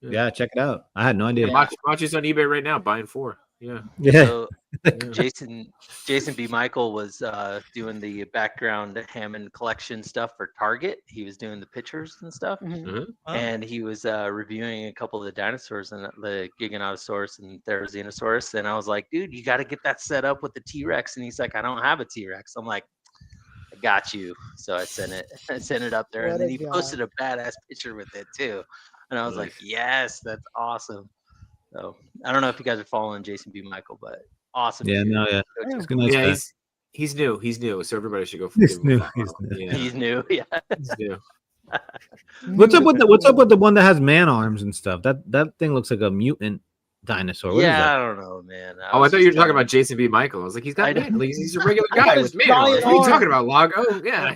Yeah, check it out. I had no idea. Yeah. Watch this on eBay right now. Buying 4. Yeah. Yeah. So Jason B. Michael was doing the background Hammond collection stuff for Target. He was doing the pictures and stuff, Mhm. and he was reviewing a couple of the dinosaurs and the Giganotosaurus and Therizinosaurus. And I was like, dude, you got to get that set up with the T-Rex. And he's like, I don't have a T-Rex. I'm like, I got you. So I sent it. I sent it up there, What and then a he guy. posted a badass picture with it too. And I was like, yes, that's awesome. So I don't know if you guys are following Jason B. Michael, but awesome. Yeah, dude. no, yeah. Go check It's a nice Yeah, guy. he's new. He's new. So everybody should go. He's give him a new, follow. he's new. Yeah, He's new. Yeah. he's new. What's up with the one that has man arms and stuff? That thing looks like a mutant dinosaur. What is Yeah, that? I don't know, man. Oh, I was thought you were just talking kinda- about Jason B. Michael. I was like, he's got I know. man. He's a regular I got guy his with man arms. giant What are you arms. talking about, Lago? Yeah.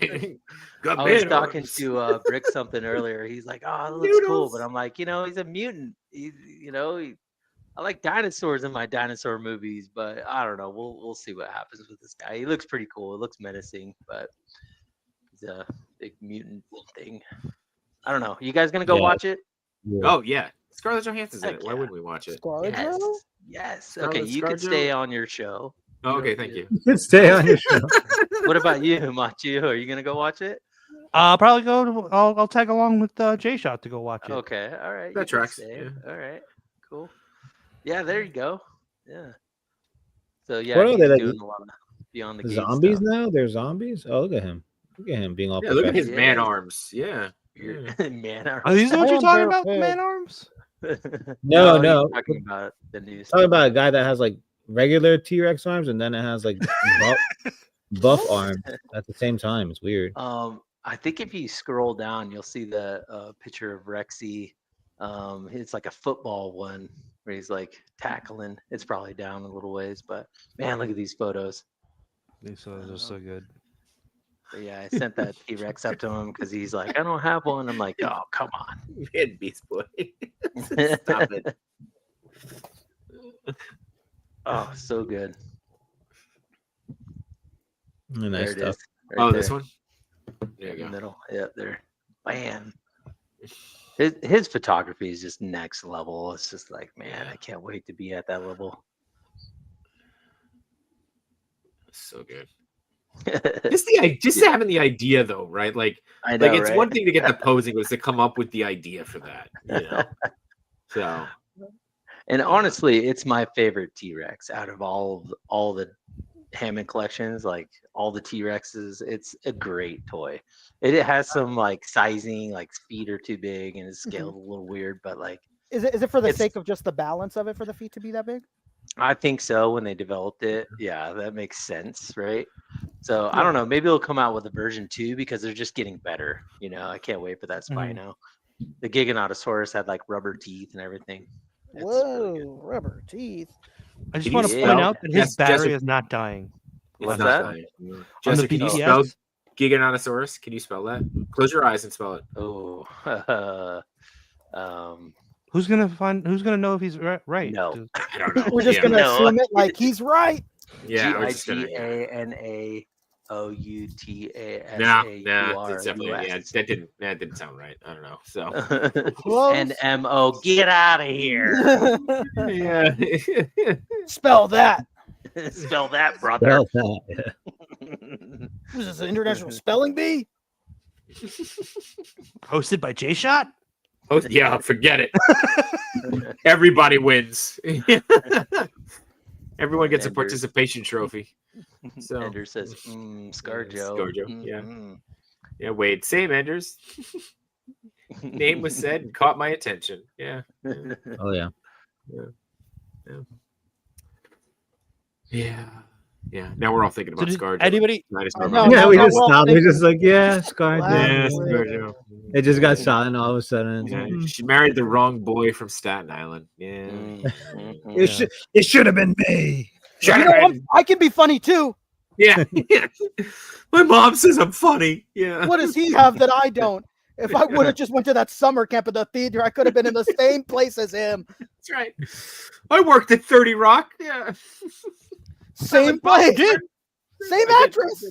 Got I was man talking arms. to Brick something earlier. He's like, "Oh, it looks cool," Noodles. but I'm like, he's a mutant. I like dinosaurs in my dinosaur movies, but I don't know. We'll see what happens with this guy. He looks pretty cool. It looks menacing, but he's a big mutant thing. I don't know. You guys gonna go Yeah. watch it? Oh yeah, Scarlett Johansson's in Heck it. Why yeah. wouldn't we watch it? Scarlett Yes. Johansson? Yes. Scarlet Okay, you can Scarjo? stay on your show. Oh, okay, thank you. You can stay on your show. What about you, Machu? Are you gonna go watch it? I'll probably go. I'll tag along with J Shot to go watch it. Okay, all right. That you can tracks, stay. yeah. All right, cool. Yeah, there you go. Yeah. So yeah, What are he's they, like, doing a lot of Beyond the Gate Zombies stuff. now? They're zombies? Oh, look at him. Look at him being all Yeah, look at his professional. man Yeah. arms. Yeah. Yeah. Man, Are these what you're Damn, talking they're about? big. Man arms? No, he's no. talking about the news. Talking about a guy that has like regular T-Rex arms and then it has like buff arms at the same time. It's weird. I think if you scroll down, you'll see the picture of Rexy. It's like a football one where he's like tackling. It's probably down a little ways, but man, look at these photos. These photos are so good. But yeah, I sent that T-Rex up to him because he's like, I don't have one. I'm like, oh, come on. Man, Beast Boy. Stop it. Oh, so good. Nice There it stuff. is. Right Oh, this there. one? There you In the go. middle. Yep, there. Man. His photography is just next level. It's just like, man, I can't wait to be at that level. So good. Just having the idea though, right? Like, I know, it's right? one thing to get the posing, was to come up with the idea for that. You know. So And honestly, it's my favorite T-Rex out of all the Hammond collections, like all the T-Rexes. It's a great toy. It has some like sizing, like feet are too big and it's scaled a little weird, but like Is it for the It's- sake of just the balance of it for the feet to be that big? I think so when they developed it. Yeah, that makes sense, right? So I don't know. Maybe they'll come out with a version 2 because they're just getting better. I can't wait for that Spino. The Giganotosaurus had like rubber teeth and everything. It's Whoa, really good. rubber teeth. I just Can want you to point spell- out that his Yes, battery Jessica- is not dying. What's not that? dying. On Jessica, the can you spell BTS? Giganotosaurus? Can you spell that? Close your eyes and spell it. Oh, Who's gonna know if he's right? No. Dude. I don't know. We're just Yeah. gonna No. assume it like he's right. Yeah, we're just gonna. Yeah. GIGANAOUTASAUR. No, it's definitely that didn't sound right. I don't know. So Close. NMO. Get out of here. yeah. Spell that. Spell that, brother. Well, yeah. Was this an international spelling bee? Hosted by J Shot. Oh yeah, forget it. Everybody wins. Everyone gets a Ender. participation trophy. So Ender says, ScarJo. ScarJo, yeah. Mm. yeah, Wade, same Enders. Name was said and caught my attention. Yeah. Oh yeah. Yeah. Now we're all thinking So about did ScarJo. anybody? No, Yeah, we no, just well, stopped. thank We're just like, yeah, Scar. Wow. Yeah, Yeah. ScarJo. It just got silent all of a sudden. It's Yeah, like, she married the wrong boy from Staten Island. Yeah. It should have been me. You know, I can be funny too. Yeah. My mom says I'm funny. Yeah. What does he have that I don't? If I would have just went to that summer camp at the theater, I could have been in the same place as him. That's right. I worked at 30 Rock. Yeah. Same place. Same I did. address.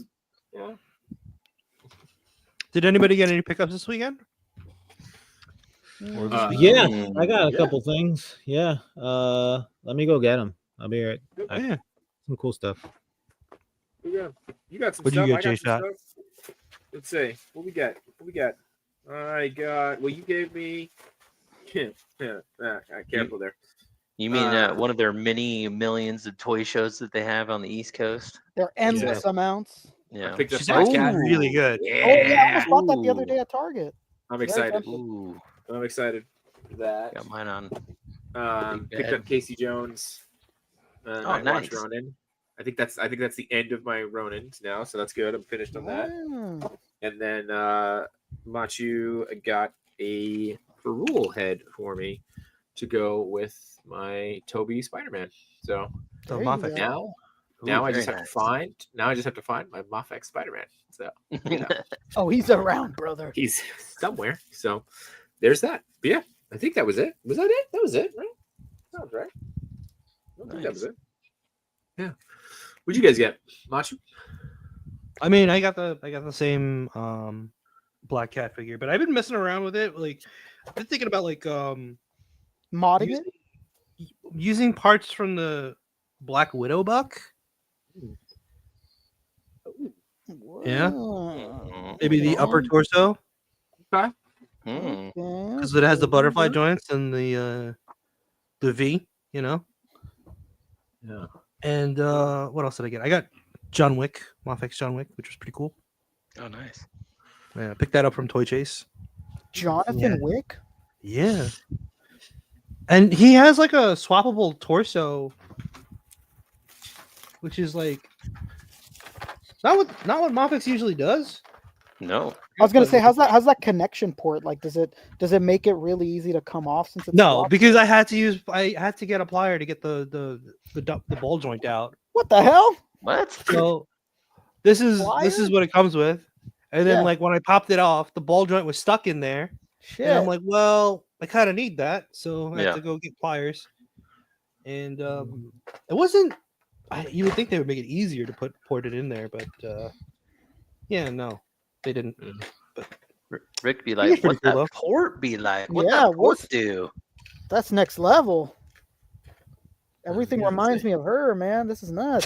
Yeah. Did anybody get any pickups this weekend? Yeah, I got a couple things. Yeah. Let me go get them. I'll be right. Oh, yeah. Some cool stuff. You got some What'd you stuff. get, I got J-Shot? some stuff. Let's see. What we got? I got. Well, you gave me. Careful there. You mean one of their many millions of toy shows that they have on the East Coast? They're endless amounts. Yeah. I picked up She's my actually cat. really good. Oh yeah, I almost bought that the Ooh. other day at Target. I'm excited. Ooh, I'm excited for that. got mine on. Picked bed. up Casey Jones. Nightwatch nice. Ronin. I think that's the end of my Ronins now, so that's good. I'm finished on that. Wow. And then Machu got a rule head for me to go with my Toby Spider-Man. So So There you Moffat. go. now I very just have nice. to find my Moffat Spider-Man. So you know, Oh, he's around, brother. he's somewhere. So there's that. But yeah, I think that was it. Was that it? That was it, right? Sounds right. I think that was it. Yeah. What'd you guys get? Machu? I mean, I got the same Black Cat figure, but I've been messing around with it. Like, I've been thinking about like Modding it. using parts from the Black Widow buck. Yeah. Wow. Maybe the upper torso Okay. Mm. because it has the butterfly joints and the V. You know. Yeah. And what else did I get? I got John Wick, Moffic's John Wick, which was pretty cool. Oh, nice. Yeah, picked that up from Toy Chase. Jonathan Yeah. Wick. Yeah. And he has like a swappable torso, which is like not what Moffic's usually does. No. I was gonna say, how's that connection port? Like, does it make it really easy to come off since it's No, swappable? because I had to get a plier to get the ball joint out. What the hell? What? So this is Plier? what it comes with. And then Yeah. like when I popped it off, the ball joint was stuck in there. Shit. And I'm like, well, I kind of need that, so I Yeah. have to go get pliers. And it wasn't. You would think they would make it easier to port it in there, but yeah, no, they didn't. Rick be He's like, pretty what cool, that though. port be like? What Yeah, that port what's- do? That's next level. Everything Yeah, reminds me of her, man. This is nuts.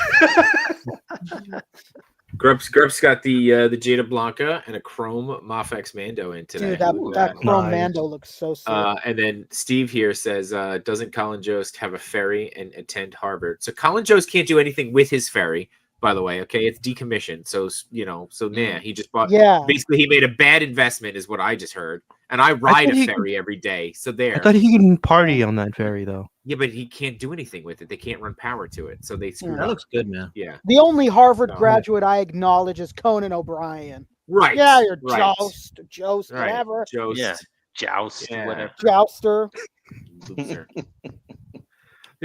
Grub's got the Jada Blanca and a chrome Mofex Mando in today. Dude, that Look at that Chrome Nice. Mando looks so sick. And then Steve here says, doesn't Colin Jost have a ferry and attend Harvard? So Colin Jost can't do anything with his ferry, by the way. Okay, it's decommissioned. So he just bought. Yeah. Basically, he made a bad investment, is what I just heard. And I ride thought a he ferry every day. So I there. thought he could party on that ferry though. Yeah, but he can't do anything with it. They can't run power to it. So they screwed That up. looks good, man. Yeah. The only Harvard No. graduate I acknowledge is Conan O'Brien. Right. Yeah, you're right. Joust, Right. whatever. Jost. Yeah. Joust, Yeah. whatever. Jouster. Loser.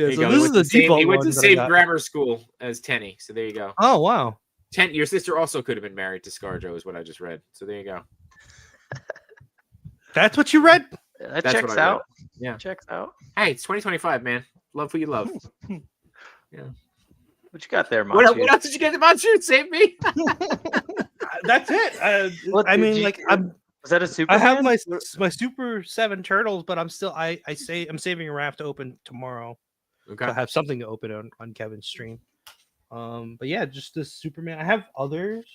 There Yeah, you so go. this is the default He went to one the that I same got. grammar school as Tenny. So there you go. Oh wow. Your sister also could have been married to ScarJo, is what I just read. So there you go. That's what you read? That That's checks what I read. out. Yeah. Checks out. Hey, it's 2025, man. Love who you love. Yeah. What you got there, Machu? What else did you get about Shoot? Save me. That's it. What I did mean, you- like I'm Was that a super? I have my Super 7 turtles, but I'm still I'm saving a raft to open tomorrow. Okay. So I have something to open on Kevin's stream. But yeah, just the Superman. I have others.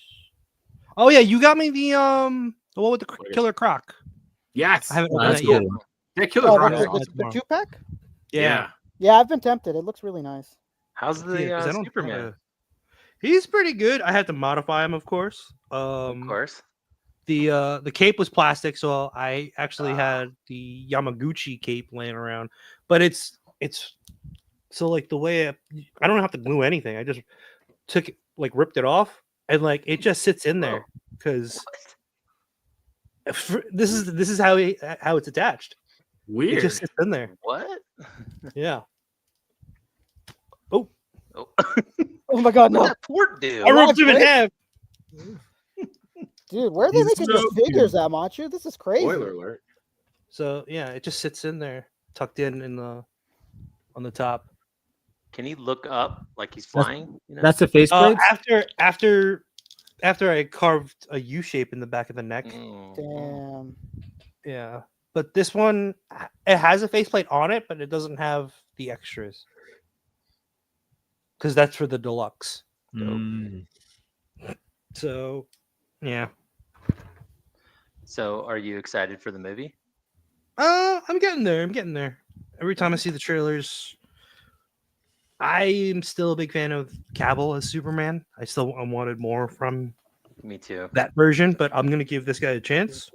Oh yeah, you got me the one with the What is Killer Croc. Yes. I haven't Oh, opened that's that yet. cool. That Killer Oh, Croc yeah. is the, awesome. the 2-pack? Yeah, Yeah, I've been tempted. It looks really nice. How's the Yeah, 'cause I don't have Superman? a- He's pretty good. I had to modify him, of course. Of course. The cape was plastic, so I actually had the Yamaguchi cape laying around. But it's so like the way I don't have to glue anything. I just took it, like ripped it off, and like it just sits in there because this is how it's attached. Weird. It just sits in there. What? Yeah. Oh. Oh my god, What no. that port do? I ripped him in great. half. Dude, where are they He's making so these figures at, Machu? This is crazy. Spoiler alert. So yeah, it just sits in there, tucked in the on the top. Can he look up like he's flying? You know? That's the faceplate. After I carved a U shape in the back of the neck. Mm. Damn. Yeah, but this one it has a faceplate on it, but it doesn't have the extras because that's for the deluxe. Mm. So yeah, So, are you excited for the movie? I'm getting there. I'm getting there. Every time I see the trailers, I'm still a big fan of Cavill as Superman. I wanted more from Me too. that version, but I'm gonna give this guy a chance.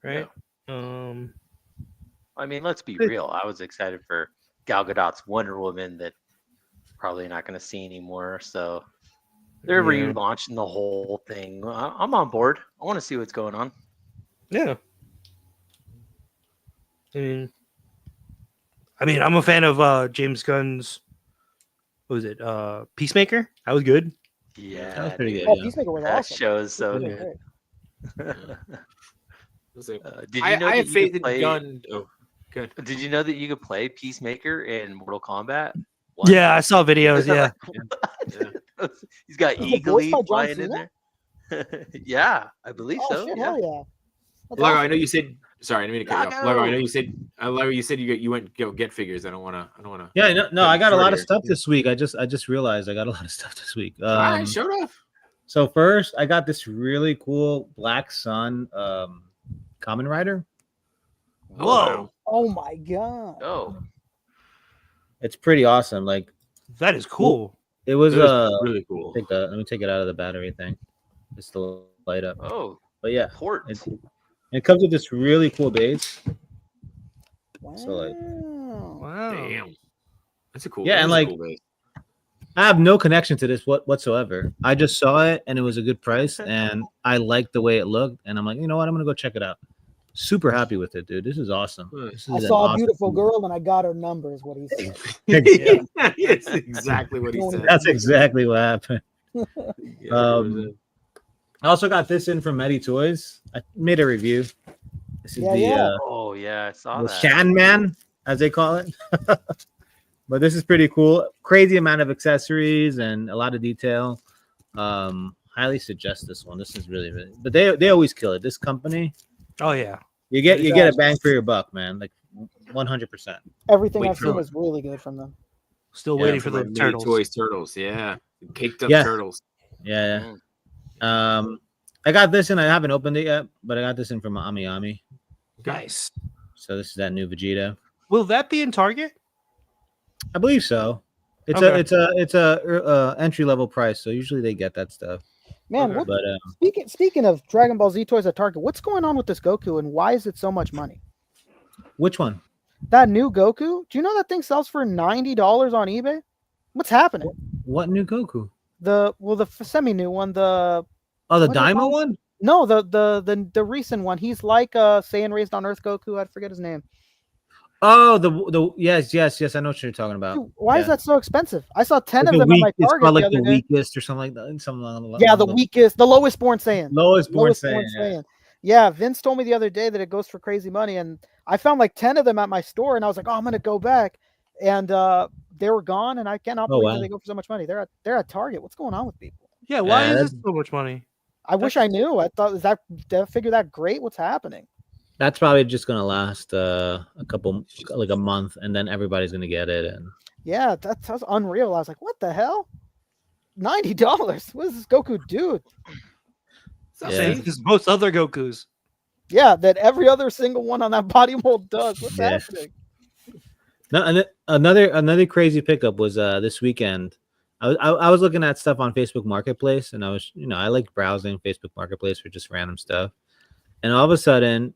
Right? I mean, let's be Good. real. I was excited for Gal Gadot's Wonder Woman that probably not going to see anymore. So they're Yeah. relaunching the whole thing. I'm on board. I want to see what's going on. Yeah. I mean, I'm a fan of James Gunn's. What was it? Peacemaker. That was good. Yeah, That was pretty dude, good. Oh, Yeah. Peacemaker was that awesome. show is so Really good. great. Did you I know have that you faith could in play? Gunn. Oh, good. Did you know that you could play Peacemaker in Mortal Kombat? Yeah, I saw videos. Yeah. He's got Is it Eagle voiced by John flying in Cena? there. Yeah, I believe Oh so. shit, Yeah. hell yeah. That's Lago, I awesome. know you said. Sorry, I didn't mean to cut you off. Lago, I know Lago. you said. Lago, you said you went go get figures. I don't want to. Yeah, no, I got a lot of stuff Yeah. this week. I just realized I got a lot of stuff this week. All right, showed off. So first, I got this really cool Black Sun Common Rider. Whoa. Oh my god. Oh, It's pretty awesome. Like That is cool. it was It was really cool. let me take it out of the battery thing. It's still light up. oh, But yeah, port. it comes with this really cool base. Wow. So, like- Wow. Damn, that's a cool. Yeah, that and is a like- cool base. I have no connection to this whatsoever. I just saw it and it was a good price and I liked the way it looked and I'm like, you know what? I'm gonna go check it out. Super happy with it, dude. This is awesome. This is I an saw a awesome- beautiful girl and I got her number, is what he said. That's exactly what he said. That's exactly what happened. Yeah, I also got this in from Medi Toys. I made a review. This is Yeah, the yeah. Oh yeah, I saw the that. Shan Man, as they call it. But this is pretty cool. Crazy amount of accessories and a lot of detail. Highly suggest this one. This is really, really. But they always kill it. This company, Oh yeah. you get a bang for your buck, man. Like 100%. Everything Wait I've for seen it. is really good from them. Still Yeah, waiting for the Mini turtles. Toys turtles. Yeah, caked up Yeah. turtles. Yeah. I got this and I haven't opened it yet, but I got this in from Ami Ami. Nice. So this is that new Vegeta. Will that be in Target? I believe so. Okay. It's a entry level price, so usually they get that stuff. Man, Okay. what, But speaking of Dragon Ball Z toys at Target, what's going on with this Goku and why is it so much money? which one? That new Goku, do you know that thing sells for $90 on eBay? What's happening? What new Goku? The semi new one, the Oh, the What is it Daima called? one? no, the recent one. He's like Saiyan Raised on Earth Goku. I forget his name. Oh, the yes. I know what you're talking about. Dude, why is Yeah. that so expensive? I saw 10 Like of the them at my it's Target called the like other the day. weakest or something like that. Something along Yeah, the along weakest, the lowest born Saiyan. lowest born Saiyan. Yeah. Saiyan. Yeah, Vince told me the other day that it goes for crazy money, and I found like 10 of them at my store, and I was like, oh, I'm gonna go back, and they were gone, and I cannot Oh, believe wow. that they go for so much money. They're at Target. What's going on with people? Yeah, why Yeah, is that's- this so much money? I wish I knew. I thought, is that did I figure that great? What's happening? That's probably just gonna last a couple, like a month, and then everybody's gonna get it. And Yeah, that's unreal. I was like, what the hell? $90. What does this Goku do? So Yeah. Same as most other Gokus. Yeah, that every other single one on that body mold does. What's Yeah. happening? no, and another crazy pickup was this weekend. I was looking at stuff on Facebook Marketplace, and I was I like browsing Facebook Marketplace for just random stuff. And all of a sudden,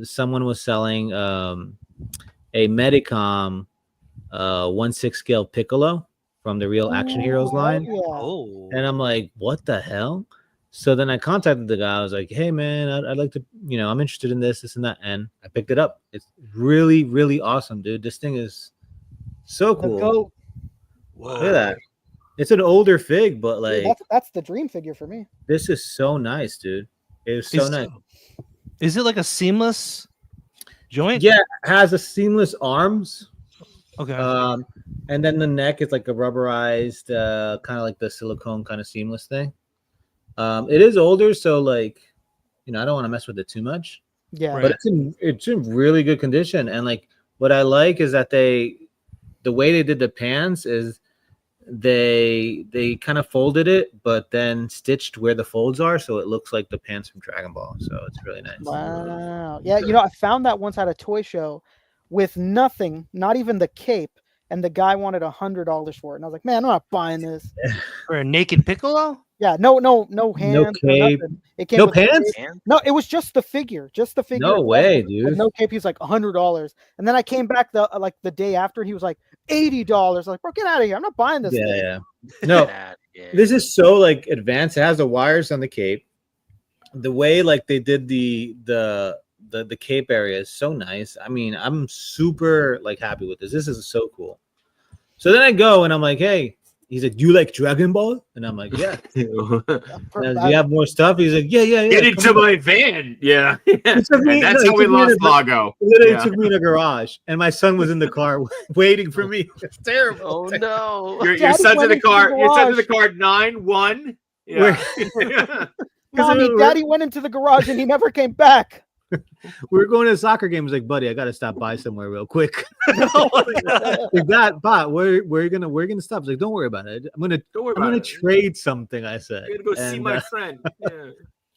someone was selling a Medicom 1/6 scale Piccolo from the Real Action Heroes Ooh, line. hell yeah. Oh, And I'm like, what the hell? So then I contacted the guy. I was like, hey, man, I'd like to, I'm interested in this and that. And I picked it up. It's really, really awesome, dude. This thing is so The cool. goat. Look at that. It's an older fig, but Dude, like, that's the dream figure for me. this is so nice, dude. It was so nice. Is it like a seamless joint? Yeah, it has a seamless arms. Okay. And then the neck is like a rubberized, kind of like the silicone kind of seamless thing. It is older, so like, I don't want to mess with it too much. Yeah. Right. But it's in really good condition. And like, what I like is that the way they did the pants is they kind of folded it, but then stitched where the folds are, so it looks like the pants from Dragon Ball. So it's really nice. Wow. Yeah, I found that once at a toy show with nothing, not even the cape, and the guy wanted $100 for it. And I was like, man, I'm not buying this. For a naked Piccolo? Yeah, no hands, no cape, nothing. It came no with pants? cape. No, it was just the figure. No way, With dude. no cape. He was like $100. And then I came back the day after, and he was like $80. I was like, bro, get out of here. I'm not buying this thing. Yeah. No, Yeah. this is so like advanced. It has the wires on the cape. The way like they did the cape area is so nice. I mean, I'm super like happy with this. This is so cool. So then I go and I'm like, hey, he's like, do you like Dragon Ball? And I'm like, yeah. Do you have more stuff? He's like, yeah. Get into my van. Yeah. It took me- And that's no, how it we took me lost to- Lago. It literally Yeah. took me in a garage, and my son was in the car waiting for me. It's terrible. Oh no. Your Daddy son's in went the into the car. Your son's in the garage. car 9-1. Yeah. Mommy, we're- Daddy went into the garage and he never came back. We were going to a soccer game. He's like, buddy, I gotta stop by somewhere real quick. Oh my God. Like that, but where are you gonna stop? He's like, don't worry about it. Don't worry I'm about gonna it. trade something. I said. I'm gonna go see And, my friend. Yeah.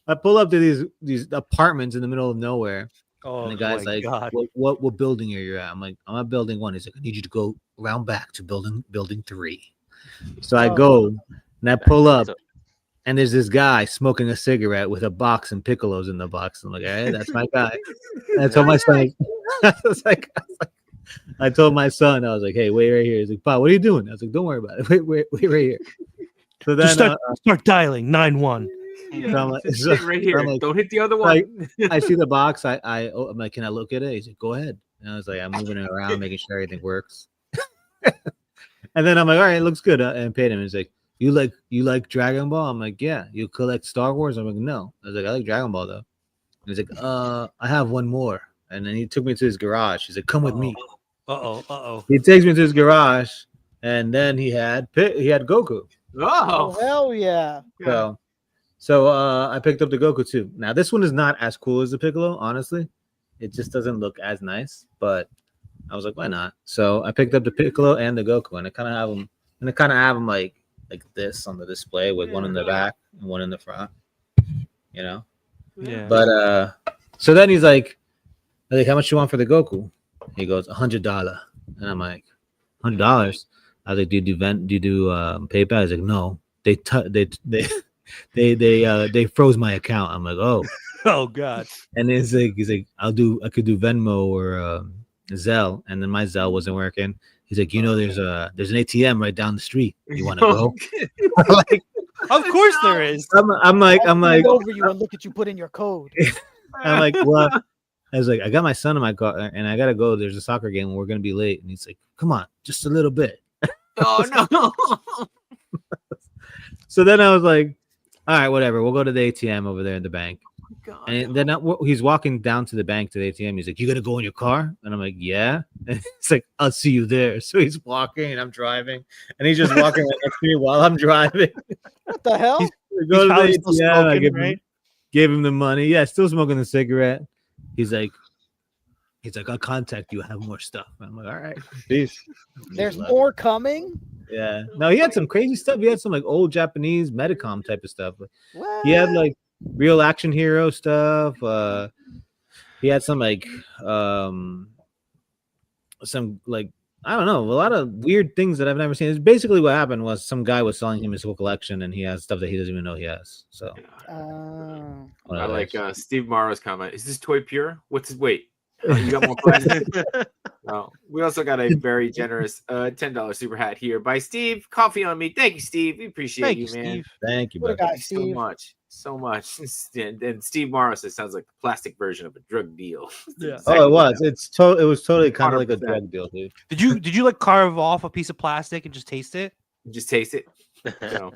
I pull up to these apartments in the middle of nowhere, Oh and the guy's my like, God. what building are you at? I'm like, I'm at building 1. He's like, I need you to go round back to building 3. So I Oh. go and I pull up. So- And there's this guy smoking a cigarette with a box and Piccolos in the box. I'm like, hey, that's my guy. And I told my son, I told my son, I was like, hey, wait right here. He's like, Pa, what are you doing? I was like, don't worry about it. Wait right here. So then Just start dialing 9-1. So I'm like- Just so- sit right here. I'm like- Don't hit the other like, one. I see the box. I'm like, can I look at it? He's like, go ahead. And I was like, I'm moving it around, making sure everything works. And then I'm like, all right, it looks good. And paid him. He's like, you like Dragon Ball? I'm like, yeah. You collect Star Wars? I'm like, no. I was like, I like Dragon Ball though. And he's like, I have one more. And then he took me to his garage. He's like, come with me. Uh-oh. He takes me to his garage, and then he had Goku. Oh, Oh. hell yeah. So I picked up the Goku too. Now this one is not as cool as the Piccolo, honestly. It just doesn't look as nice, but I was like, why not? So I picked up the Piccolo and the Goku, and I kind of have them like this on the display with one in the back and one in the front. Yeah. But so then he's like, how much you want for the Goku? He goes, $100. And I'm like, $100? I was like, do you do PayPal? He's like, no. They froze my account. I'm like, oh. Oh God. And he's like, I could do Venmo or Zelle. And then my Zelle wasn't working. He's like, there's an ATM right down the street. You want to go? Like, Of course there is. I'm like, I'll bend over you and look at you put in your code. I'm like, well, I was like, I got my son in my car and I gotta go. There's a soccer game and we're gonna be late. And he's like, come on, just a little bit. Oh no. So then I was like, all right, whatever. We'll go to the ATM over there in the bank. God. And then he's walking down to the bank to the ATM. He's like, you gotta go in your car? And I'm like, yeah. And it's like, I'll see you there. So he's walking and I'm driving. And he's just walking right next to me while I'm driving. What the hell? We go to probably the still ATM, I smoking, give right? gave him the money. Yeah, still smoking the cigarette. He's like, I'll contact you. I have more stuff. I'm like, all right, peace. There's Just more coming. Yeah. No, he had some crazy stuff. He had some like old Japanese Medicom type of stuff. What? He had like real action hero stuff. He had some like some like I don't know, a lot of weird things that I've never seen. It's basically what happened was some guy was selling him his whole collection and he has stuff that he doesn't even know he has. So Oh. one I of like those. Steve Morrow's comment. Is this toy pure? What's his weight? You got more questions? Oh, we also got a very generous $10 super hat here by Steve. Coffee on me. Thank you, Steve. We appreciate Thank you, you, man. Steve. Thank you, What a bud. guy, Thank you so Steve. much. So much. And Steve Morrow says sounds like the plastic version of a drug deal. Yeah. Oh, it was. It was totally kind of like a 100%. drug deal, dude. Did you like carve off a piece of plastic and just taste it? You just taste it. No.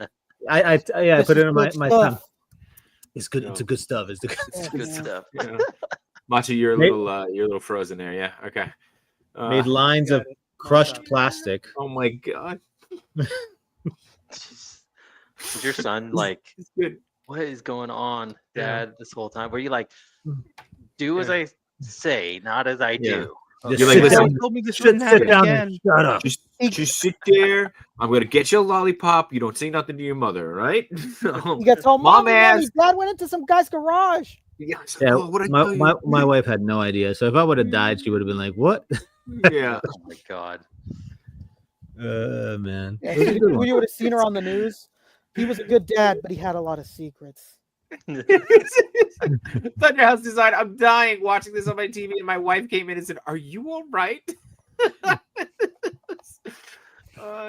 I This put is it in my good tongue. stuff. It's good. No. It's a good stuff. It's the good Yeah, stuff. Good man. stuff. Yeah. Macho, you're a little frozen there. Yeah. Okay. Made lines of crushed plastic. Oh my god. Is your son like, It's good. what is going on, Yeah. Dad, this whole time? Were you like, do as I say, not as I Yeah. do? Just You're like, sit listen, down. You told me this Sit wouldn't happen down again. and shut up. Just sit there. I'm gonna get you a lollipop. You don't say nothing to your mother, right? You got told, Mom Mommy, asked. Dad went into some guy's garage. Yeah, I said, Yeah, "Oh, what'd I tell you?" my wife had no idea. So if I would have died, she would have been like, "What?" Yeah. Oh my god. Man. Yeah, It was a good one. you would have seen her on the news. He was a good dad, but he had a lot of secrets. Thunderhouse Design. I'm dying watching this on my TV, and my wife came in and said, "Are you all right?"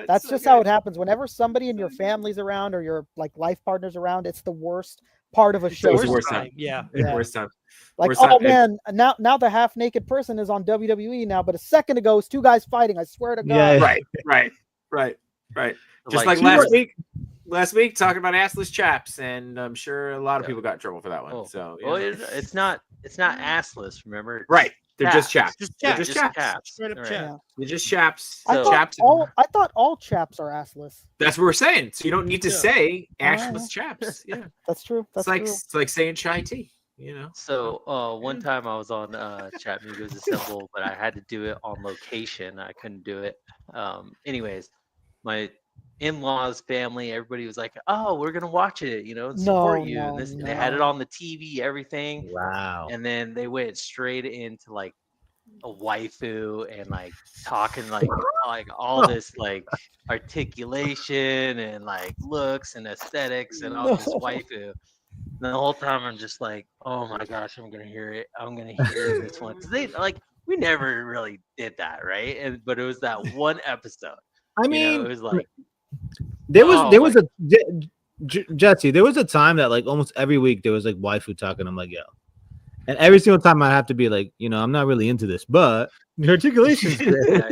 That's just how it happens. Whenever somebody in your family's around or your like life partner's around, it's the worst part of a show. always the worst time. Yeah. Yeah. Worst time. Like, worst oh time. man, now the half naked person is on WWE now, but a second ago it's two guys fighting. I swear to God. Yeah. Right. Just like last week, talking about assless chaps, and I'm sure a lot of people got in trouble for that one. Oh. So Well, yeah. it's not assless, remember? It's Right. They're just chaps. chaps. Just They're chaps. just chaps. chaps. Straight up Right. chaps. Yeah. They're just chaps. I So- thought chaps. all chaps are assless. That's what we're saying. So you don't need to Yeah. say Oh. ashless chaps. Yeah. That's true. That's true. It's like saying chai tea. You know. So one time I was on Chat Migos Assemble, but I had to do it on location. I couldn't do it. Anyways, my in-laws, family, everybody was like, "Oh, we're gonna watch it, and support you." And this, they had it on the TV, everything, Wow. and then they went straight into like a waifu and like talking like all this like articulation and like looks and aesthetics and all this No. waifu. And the whole time I'm just like, oh my gosh, I'm gonna hear it. I'm gonna hear this one. 'Cause they like we never really did that, right? But it was that one episode. I It mean, was like there was oh there my- was a Jesse. There was a time that like almost every week there was like waifu talking. I'm like, yo, and every single time I have to be like, I'm not really into this, but the articulation's great.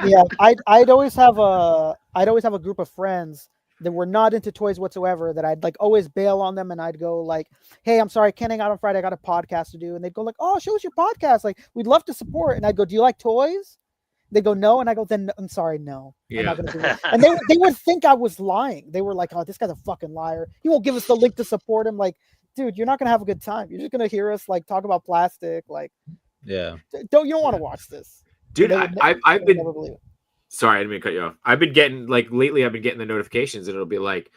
Yeah, I'd always have a group of friends that were not into toys whatsoever that I'd like always bail on them and I'd go like, hey, I'm sorry, I can't hang out on Friday. I got a podcast to do. And they'd go like, oh, show us your podcast. Like, we'd love to support. And I'd go, do you like toys? They go, no. And I go, then I'm sorry, no. I'm not gonna do that. And they would think I was lying. They were like, oh, this guy's a fucking liar. He won't give us the link to support him. Like, dude, you're not gonna have a good time. You're just gonna hear us like talk about plastic. Like, Yeah. you don't want to watch this. Dude, They would I've they would been never believe it. sorry, I didn't mean to cut you off. I've been getting like lately. I've been getting the notifications, and it'll be like,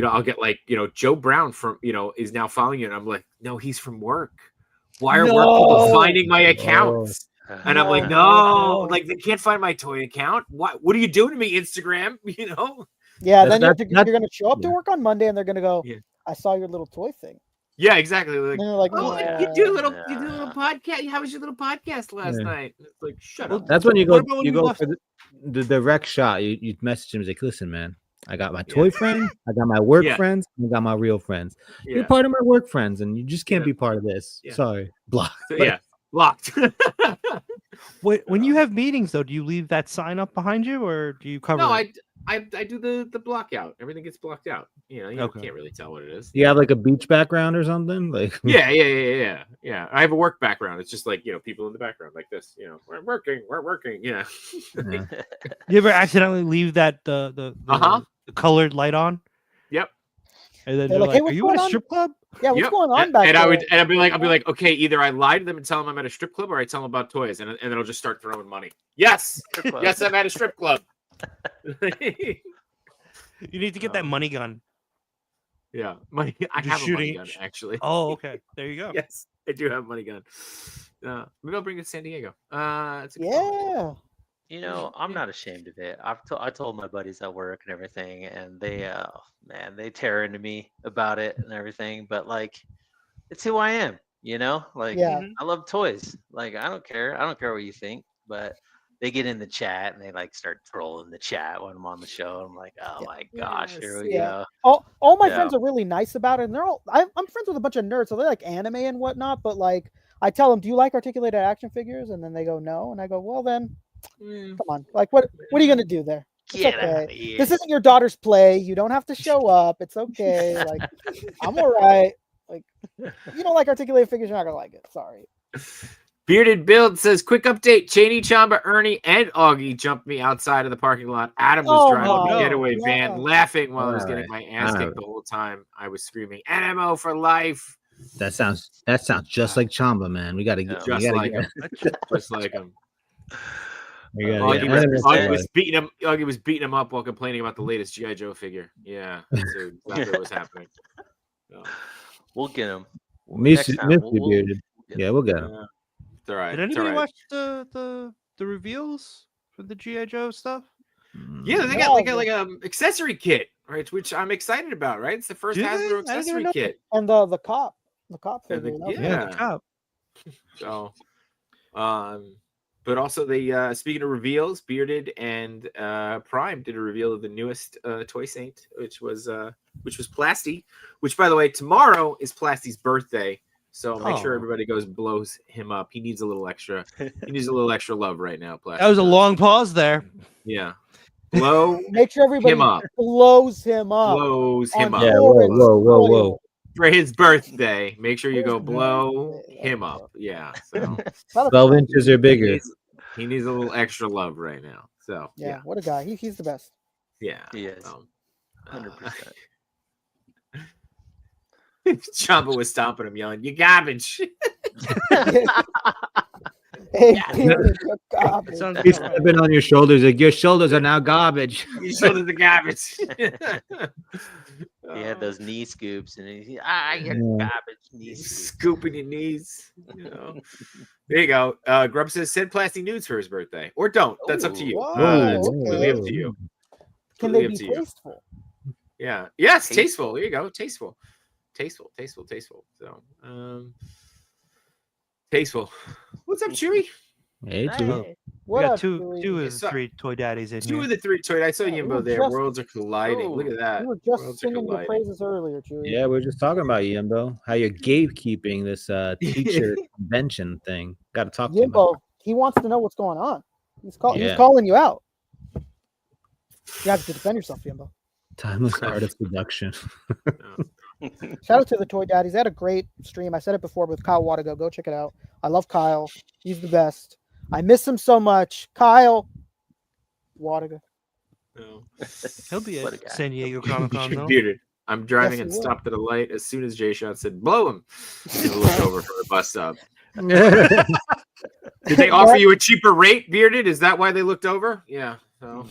I'll get like, Joe Brown from, is now following you, and I'm like, no, he's from work. Why are work people No. finding my accounts? And I'm like, no, like they can't find my toy account. What are you doing to me, Instagram? Yeah, That's- then you're that's- going to show up to yeah. work on Monday and they're going to go, Yeah. I saw your little toy thing. Yeah, exactly. Like, And they're like, oh, "Yeah." you do a little podcast. How was your little podcast last Yeah. night? It's like, shut Well, up. That's when you What go about when you you go left- for the direct shot. You message him like, listen, man, I got my toy friends, I got my work Yeah. friends, and I got my real friends. You're Yeah. part of my work friends, and you just can't Yeah. be part of this. Yeah. Sorry, block. So, yeah. Blocked. When you have meetings, though, do you leave that sign up behind you, or do you cover No, it? I do the block out. Everything gets blocked out. You Okay. can't really tell what it is. You have like a beach background or something, like Yeah. I have a work background. It's just like people in the background like this. We're working. Yeah. Yeah. You ever accidentally leave that the colored light on, Yep. and then They're they're like, "Hey, like, "Are what's you in a going on?" strip club?" Yeah, what's Yep. going on back and there? I'll be like, okay, either I lie to them and tell them I'm at a strip club, or I tell them about toys, and then I'll just start throwing money. Yes, yes, I'm at a strip club. You need to get that money gun. Yeah, money. I Just have a money shooting- gun actually. Oh, okay. There you go. Yes, I do have a money gun. Maybe I'll bring it to San Diego. It's a good call. Yeah. I'm not ashamed of it. I told my buddies at work and everything, and they they tear into me about it and everything. But like, it's who I am. Like Yeah. I love toys. Like I don't care. I don't care what you think. But they get in the chat and they like start trolling the chat when I'm on the show. I'm like, oh my gosh, here we Yeah. go. All my Yeah. friends are really nice about it, and they're all. I'm friends with a bunch of nerds, so they like anime and whatnot. But like, I tell them, "Do you like articulated action figures?" And then they go, "No," and I go, "Well, then, come on. Like, what are you gonna do there? It's Get okay. out of here. This isn't your daughter's play. You don't have to show up. It's okay. Like, I'm all right. Like, you don't like articulated figures, you're not gonna like it. Sorry." Bearded Build says, quick update. Cheney, Chamba, Ernie, and Augie jumped me outside of the parking lot. Adam was driving my the getaway God. van, laughing while I was All getting my ass All kicked the whole time. I was screaming, NMO for life. That sounds just like Chamba, man. We gotta get. Yeah. We Just gotta like get. him. Just like him. We gotta Augie, get was, animals Augie for was life. beating him. Augie was beating him up while complaining about the latest G.I. Joe figure. Yeah, that's exactly what was happening. So, We'll get them. Miss Next time, you, we'll- bearded. get Yeah, we'll get him. it's all right. Did it's anybody all right. watch the reveals for the GI Joe stuff? Yeah, they got like a accessory kit, right? Which I'm excited about, right? It's the first Do they? I Hasbro didn't even accessory know kit. And the cop And figure. the- you know? The cop. So, but also they speaking of reveals, Bearded and Prime did a reveal of the newest Toy Saint, which was Plasty. Which, by the way, tomorrow is Plasty's birthday, so make sure Oh. everybody goes and blows him up. He needs a little extra. He needs a little extra love right now. Plasty. That was a does. long pause there. Yeah. Blow Make sure everybody him up. blows him up. Blows him on up. Yeah, Torrance whoa. Oil. For his birthday, make sure you go His blow birthday. him up. Yeah. So Not a 12 fan. inches or he bigger. needs a little extra love right now. So Yeah, what a guy. He's the best. yeah. He is. 100%. Chamba was stomping him, yelling, "You garbage!" Hey, Yeah. Peter, you're garbage. It sounds He's good. stepping on your shoulders like your shoulders are now garbage. You shoulders the garbage. He had those knee scoops, and you Yeah. garbage knee scoops. scooping your knees. There you go. Grub says send Plasty nudes for his birthday, or don't. That's up to you. Whoa, It's completely up to okay. you. Can they Completely be up to you. tasteful? Yeah. Yes. Tasteful. Tasteful. There you go. Tasteful. So, tasteful. What's up, Chewy? Hey, Hey, too. We What got up, two Chewie? of the three toy daddies in Two here. of the three toy. I saw Yeah, we Yimbo were there. just- Worlds are colliding. Look at that. We were just Worlds are singing your colliding. praises earlier, Chewie. Yeah, we are just talking about Yimbo. How you're gatekeeping this teacher convention thing. Got to talk to him. Yimbo, he wants to know what's going on. He's Yeah. calling you out. You have to defend yourself, Yimbo. Timeless art of seduction. Shout out to the Toy Daddies. They had a great stream. I said it before with Kyle Wadago. Go check it out. I love Kyle. He's the best. I miss him so much. Kyle Wadago. No. He'll be What a at guy. San Diego Comic Con though. Bearded. I'm driving Yes, and he will. stopped at a light as soon as Jay Shot said, "Blow him." And looked over for the bus stop. Did they offer you a cheaper rate, Bearded? Is that why they looked over? Yeah. So.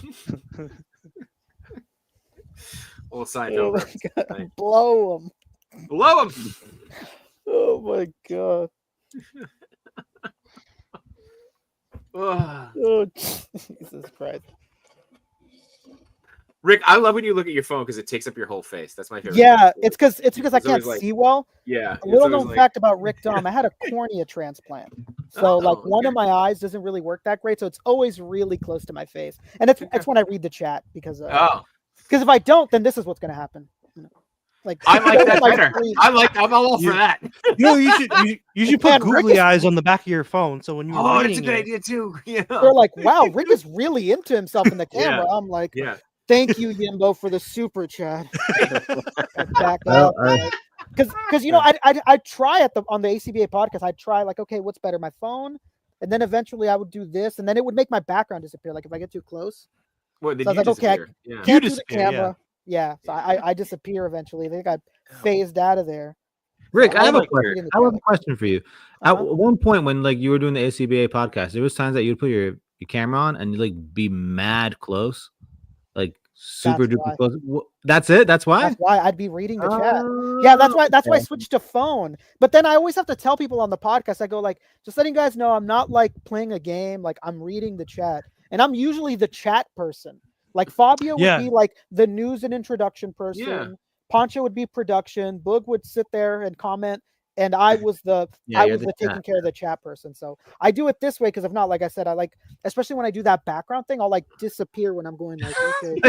We'll sign Oh over. my God. Blow him. Blow him. Oh my God. Ugh. Oh, Jesus Christ. Rick, I love when you look at your phone because it takes up your whole face. That's my favorite. Yeah, it's because I It's can't always like- see well. Yeah. A it's little always known like- fact about Rick Dom, I had a cornea transplant. So like one okay. of my eyes doesn't really work that great. So it's always really close to my face. And it's when I read the chat because Oh. Because if I don't, then this is what's gonna happen. Like I like that my better. screen. I'm all for that. You should put Man, Rick googly is- eyes on the back of your phone, so when you're Oh, reading that's a good it, idea too. Yeah. They're like, wow, Rick is really into himself in the camera. Yeah. I'm like, Yeah. thank you, Yimbo, for the super chat. Back Well, up. Because you know, I try on the ACBA podcast, I'd try like, okay, what's better, my phone? And then eventually I would do this, and then it would make my background disappear. Like if I get too close. Well, then So I you was like, okay, disappear. Yeah. Can't do disappear, the camera. Yeah. So I disappear eventually. I think I phased out of there. Rick, I have a like your- question. I have a question for you. At Uh-huh. one point, when like you were doing the ACBA podcast, there was times that you'd put your camera on and you'd like be mad close, like super That's duper why. close. That's it. That's why. That's why I'd be reading the chat. Oh, Yeah, that's why I okay. switched to phone. But then I always have to tell people on the podcast, I go like, just letting you guys know I'm not like playing a game, like I'm reading the chat. And I'm usually the chat person. Like Fabio Yeah. would be like the news and introduction person. Yeah. Poncho would be production. Boog would sit there and comment. And I was the Yeah, I you're was the the taking chat. care of the chat person. So I do it this way because if not, like I said, I like, especially when I do that background thing, I'll like disappear when I'm going like, okay,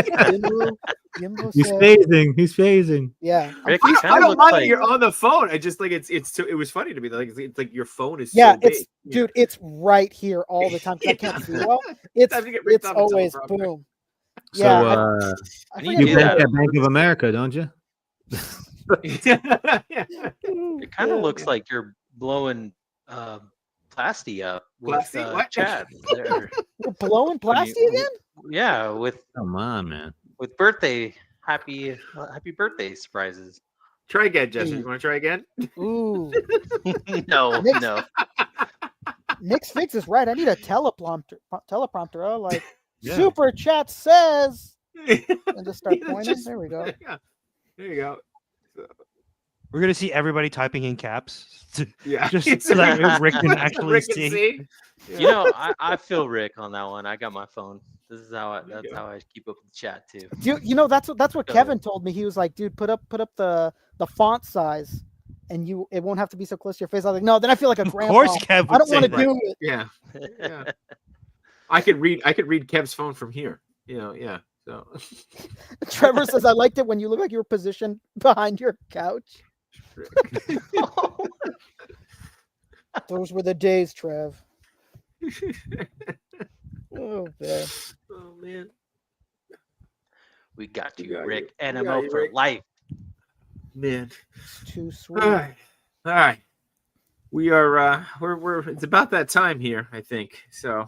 Yimbo He's said, phasing. He's phasing. yeah. Rick, I you kind of don't look mind that like you're on the phone. I just like it was funny to me. Like it's like your phone is Yeah, so big. it's dude, it's right here all the time 'cause I can't see well. It's Time to get ripped off the always teleprompter. boom. So Yeah, I I need forget to you do who- bank that. at Bank of America, don't you? It kind of looks like you're blowing Plasty up with Plasty? What? Chad. There. We're blowing When plastic you- again? Yeah, with Come on, man. birthday happy birthday surprises. Try again, Jester. You want to try again? Ooh. No, Nick's- no. Nick's fix is right. I need a teleprompter. Oh, like Yeah. super chat says and just start Yeah, pointing. just- There we go. Yeah. There you go. we're gonna see everybody typing in caps. Yeah. Just so that Rick can actually Rick can see. Yeah. You know, I feel Rick on that one. I got my phone. This is how There you that's go. how I keep up with the chat too. You know that's what Go. Kevin told me. He was like, dude, put up the font size and it won't have to be so close to your face. I was like, no, then I feel like a Of grandpa. course, Kev I would don't say want to that. do it. Yeah. Yeah. I could read Kev's phone from here. You know, yeah. So Trevor says, I liked it when you look like you were positioned behind your couch. Those were the days, Trev. Oh, man. oh man. We got We you, got Rick. you. We got NMO you, for Rick. life. Man. It's too sweet. All right. All right. We are we're it's about that time here, I think. So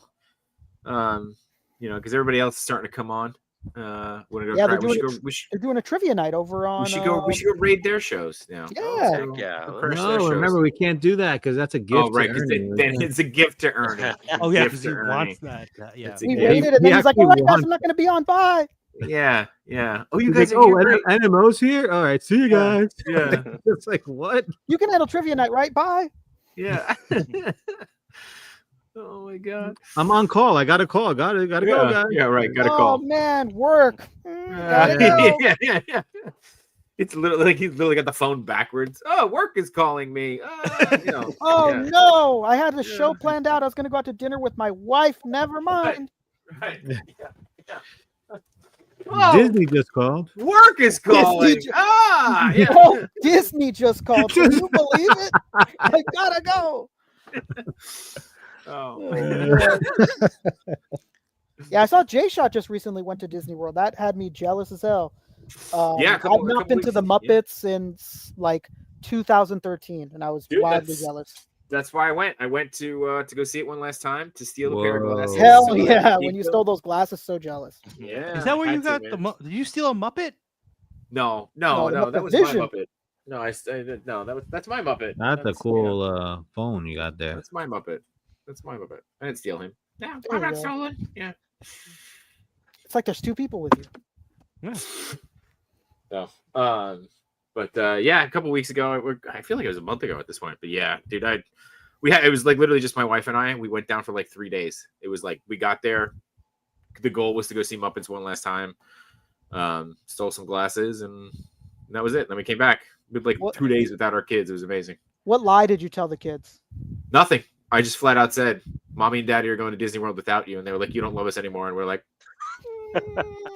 you know, because everybody else is starting to come on. Wanna go Yeah, try- they're we should doing go we should, They're doing a trivia night over on. we should go raid their shows now. Yeah. Let's go Yeah. crush their No, shows. remember we can't do that because that's a gift. Oh right, to because Ernie. then it's a gift to Ernie. Oh yeah, Gift because to he Ernie. wants that. Yeah. It's a we gift. rated it, and He then he's like, actually all right, guys, wants- I'm not going to be on. Bye. Yeah, yeah. Oh, you He's guys like, are oh, here. Great. NMO's here. All right, see you Yeah. guys. Yeah, It's like what? You can handle trivia night, right? Bye. yeah. oh my god. I'm on call. I got a call. Gotta go, Yeah, guys. yeah, right. Got a Oh, call. man, work. Gotta go. yeah. It's literally like he's literally got the phone backwards. Oh, work is calling me. You know, Oh, yeah. no. I had a show Yeah. planned out. I was going to go out to dinner with my wife. Never mind. Right. Yeah. Oh, Disney just called. work is calling. ju- Yeah. Oh, Disney just called. Can you believe it? I gotta go. Oh. Yeah, I saw Jay Shot just recently went to Disney World. That had me jealous as hell. Yeah, a couple- I've a not couple been to the weeks- yeah. Muppets since like 2013, and I was Dude, wildly that's- jealous. That's why I went. I went to go see it one last time to steal a pair of Whoa. glasses. Hell so yeah! he When you could- stole those glasses, so jealous. Yeah. Is that where I you had to, got the? man. Did you steal a Muppet? No, No, the that Muppet was Vision. my Muppet. No, no, that's my Muppet. That's a yeah, cool phone you got there. that's my Muppet. That's my Muppet. I didn't steal him. Yeah, There I'm you not go. stolen. Yeah. It's like there's two people with you. So, but yeah, a couple weeks ago, I feel like it was a month ago at this point. But yeah, dude, it was like literally just my wife and I. We went down for like 3 days. It was like we got there. The goal was to go see Muppets one last time. Stole some glasses, and that was it. Then we came back. We had like What- 2 days without our kids. It was amazing. What lie did you tell the kids? Nothing. I just flat out said, "Mommy and Daddy are going to Disney World without you," and they were like, "You don't love us anymore," and we're like,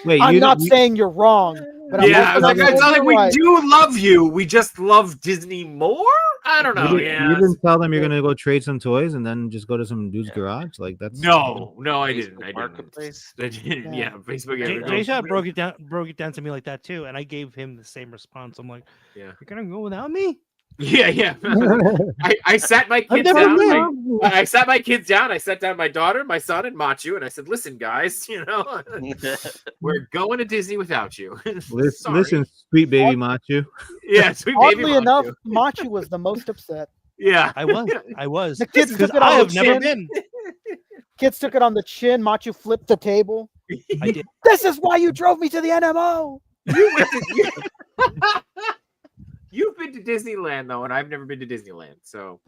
Wait, I'm you not you- saying you're wrong, but I'm Yeah, also it's not saying like you're we right. do love you. We just love Disney more. I don't know. you Yeah. didn't tell them you're gonna go trade some toys and then just go to some dude's garage. Like that's No, I Facebook didn't. I didn't. Marketplace. I didn't. Yeah, Facebook. Yeah, Jay- no, Jay broke it down to me like that too, and I gave him the same response. I'm like, yeah, "You're gonna go without me?" yeah. I sat my I've kids never down. been. I sat my kids down. I sat down my daughter, my son, and Machu, and I said, "Listen, guys, we're going to Disney without you." Sorry. Listen, sweet baby Machu. Yeah, sweet baby Oddly enough, Machu. Machi was the most upset. Yeah, I was. The kids Because took it I on have the never chin. been. Kids took it on the chin. Machu flipped the table. I did. This is why you drove me to the NMO. You've been to Disneyland though, and I've never been to Disneyland. So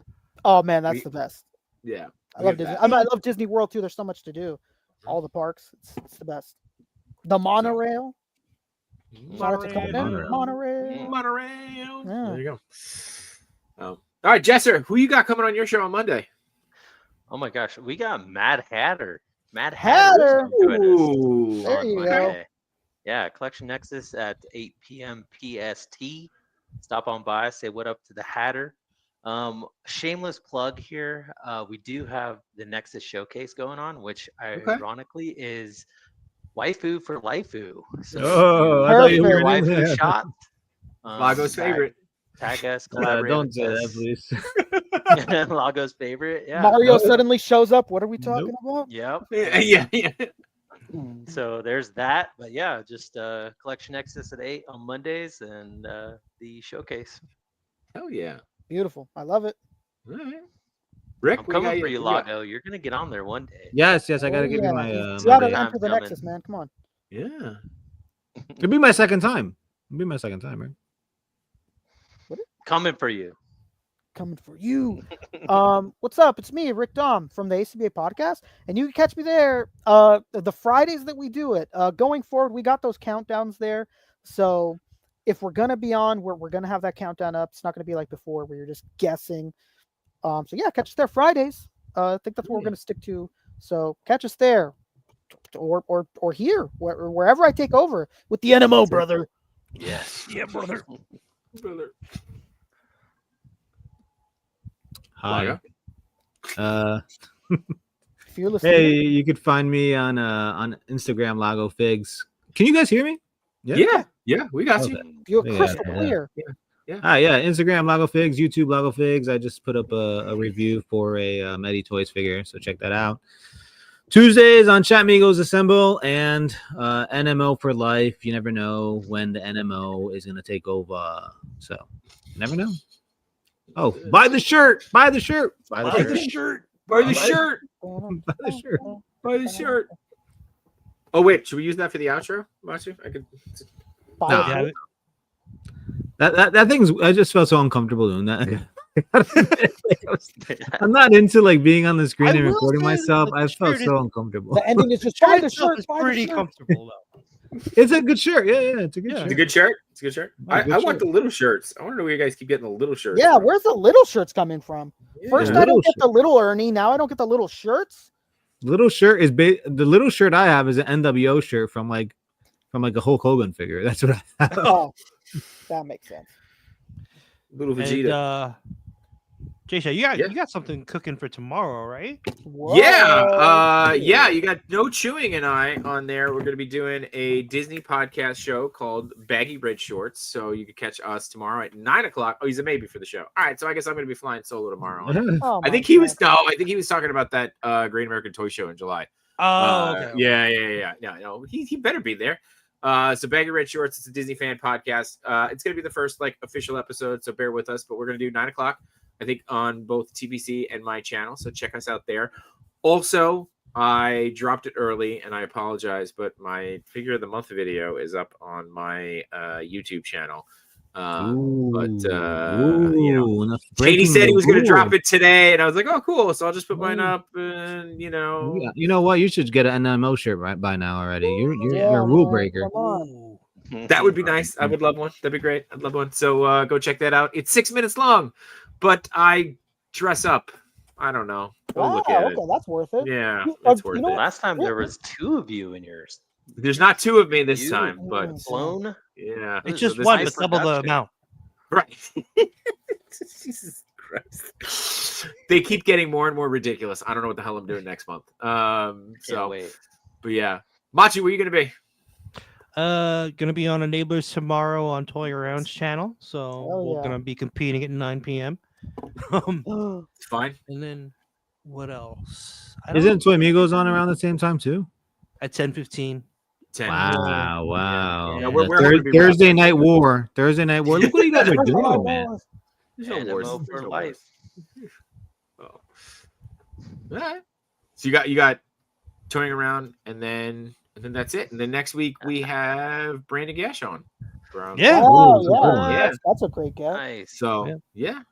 Oh man, that's We- the best. yeah, I love Disney. I love Disney World too. There's so much to do. All the parks. It's the best. The monorail. Shout out to coming in. Monorail. Monorail. Yeah. There you go. All right, Jesser, who you got coming on your show on Monday? Oh my gosh, we got Mad Hatter. Mad Hatter. Hatter's gonna join us Ooh. There on you go. Monday. Yeah, Collection Nexus at 8 p.m. PST. Stop on by, say what up to the Hatter. Shameless plug here. We do have the Nexus showcase going on, which ironically is waifu for laifu. So Oh, I thought you your were in waifu there. shot. Lago's favorite. Tag us, collaborate Don't with say that, us. please. Lago's favorite. Yeah. Mario Nope. suddenly shows up. What are we talking about? Yep. Yeah. So there's that. But yeah, just Collection Nexus at 8 on Mondays and the showcase. Hell yeah. Beautiful. I love it. All right. Rick, I'm what coming got for you, what got? Lago. You're gonna get on there one day. Yes, I gotta Oh, give yeah. you my. You my gotta day. I'm enter the coming. Nexus, man. Come on. Yeah. It'll be my second time. It'll be my second time, right? Coming for you. Coming for you. What's up? It's me, Rick Dom from the ACBA podcast, and you can catch me there. The Fridays that we do it. Going forward, we got those countdowns there. So if we're gonna be on, we're gonna have that countdown up. It's not gonna be like before where you're just guessing. So yeah, catch us there Fridays. I think that's what we're gonna stick to. So catch us there, or here, wherever I take over with the NMO, brother. Yes. Yeah, brother. Brother. Hi. Lago? Fearless. Hey, leader. you could find me on Instagram, Lago Figs. Can you guys hear me? Yeah. We got you. You're Yeah, crystal yeah. clear. Hi, yeah, Instagram Lago Figs, YouTube Lago Figs. I just put up a review for a Medi Toys figure, so check that out. Tuesdays on Chat Migos Assemble and NMO for life. You never know when the NMO is gonna take over, so you never know. Oh, buy the shirt! Buy the shirt! Buy the shirt! shirt. Buy the shirt. Buy the shirt! Buy the shirt. Oh wait, should we use that for the outro, Machu? I could. Nah. Yeah, That thing's. I just felt so uncomfortable doing that. I'm not into like being on the screen I and will recording say that myself. the I felt shirt so uncomfortable. The ending is just shirt buy the itself shirt. is Buy the pretty shirt. comfortable though. It's a good shirt. Yeah, it's a good Yeah. It's a shirt. good shirt. It's a good shirt. Oh, good I want shirt. the little shirts. I wonder where you guys keep getting the little shirts. Yeah, from. where's the little shirts coming from? First, Yeah. I don't Little get the little Ernie. Now I don't get the little shirts. Little shirt is the little shirt I have is an NWO shirt from like a Hulk Hogan figure. That's what I have. Oh, that makes sense. Little Vegeta. And Jay, you got something cooking for tomorrow, right? Yeah, you got No Chewing and I on there. We're going to be doing a Disney podcast show called Baggy Red Shorts. So you can catch us tomorrow at 9:00. Oh, he's a maybe for the show. All right, so I guess I'm going to be flying solo tomorrow. Oh, I think he was talking about that Great American Toy Show in July. Oh, okay. Yeah. No, he better be there. So Baggy Red Shorts, it's a Disney fan podcast. It's going to be the first like official episode, so bear with us. But we're going to do 9:00. I think on both TBC and my channel, so check us out there. Also, I dropped it early, and I apologize, but my Figure of the Month video is up on my YouTube channel. Katie said he was going to drop it today, and I was like, "Oh, cool!" So I'll just put mine up, and Yeah, you know what? You should get an NMO shirt right by now already. You're Yeah, a rule man, breaker. come on. that would be nice. I would love one. That'd be great. I'd love one. So go check that out. It's 6 minutes long, but I dress up. I don't know. Go Wow, look at okay, it. that's worth it. Yeah, You- it's you worth know it. what? Last time there was 2 of you in yours. There's not two of me this You time, but Clone. yeah, It's so just this one, is- but double the production. amount. right. Jesus Christ. They keep getting more and more ridiculous. I don't know what the hell I'm doing next month. Can't So, wait. but yeah, Machi, where you gonna be? Gonna be on Enablers tomorrow on Toy Around's channel, so Hell we're yeah. gonna be competing at 9 p.m. It's fine. And then what else? Isn't Toy Migos on around the same time too? At 10:15? 10. Wow, Yeah. wow. Yeah, we're The hoping to be Thursday wrapped night war. Thursday night war. Look what you guys are doing, man. There's no Animo wars. for There's no life. wars. Oh. All right. So you got touring around, and then that's it. And then next week we have Brandon Gash on. From- Yeah. Oh, Ooh, yeah. yeah. That's a great guess. Nice. So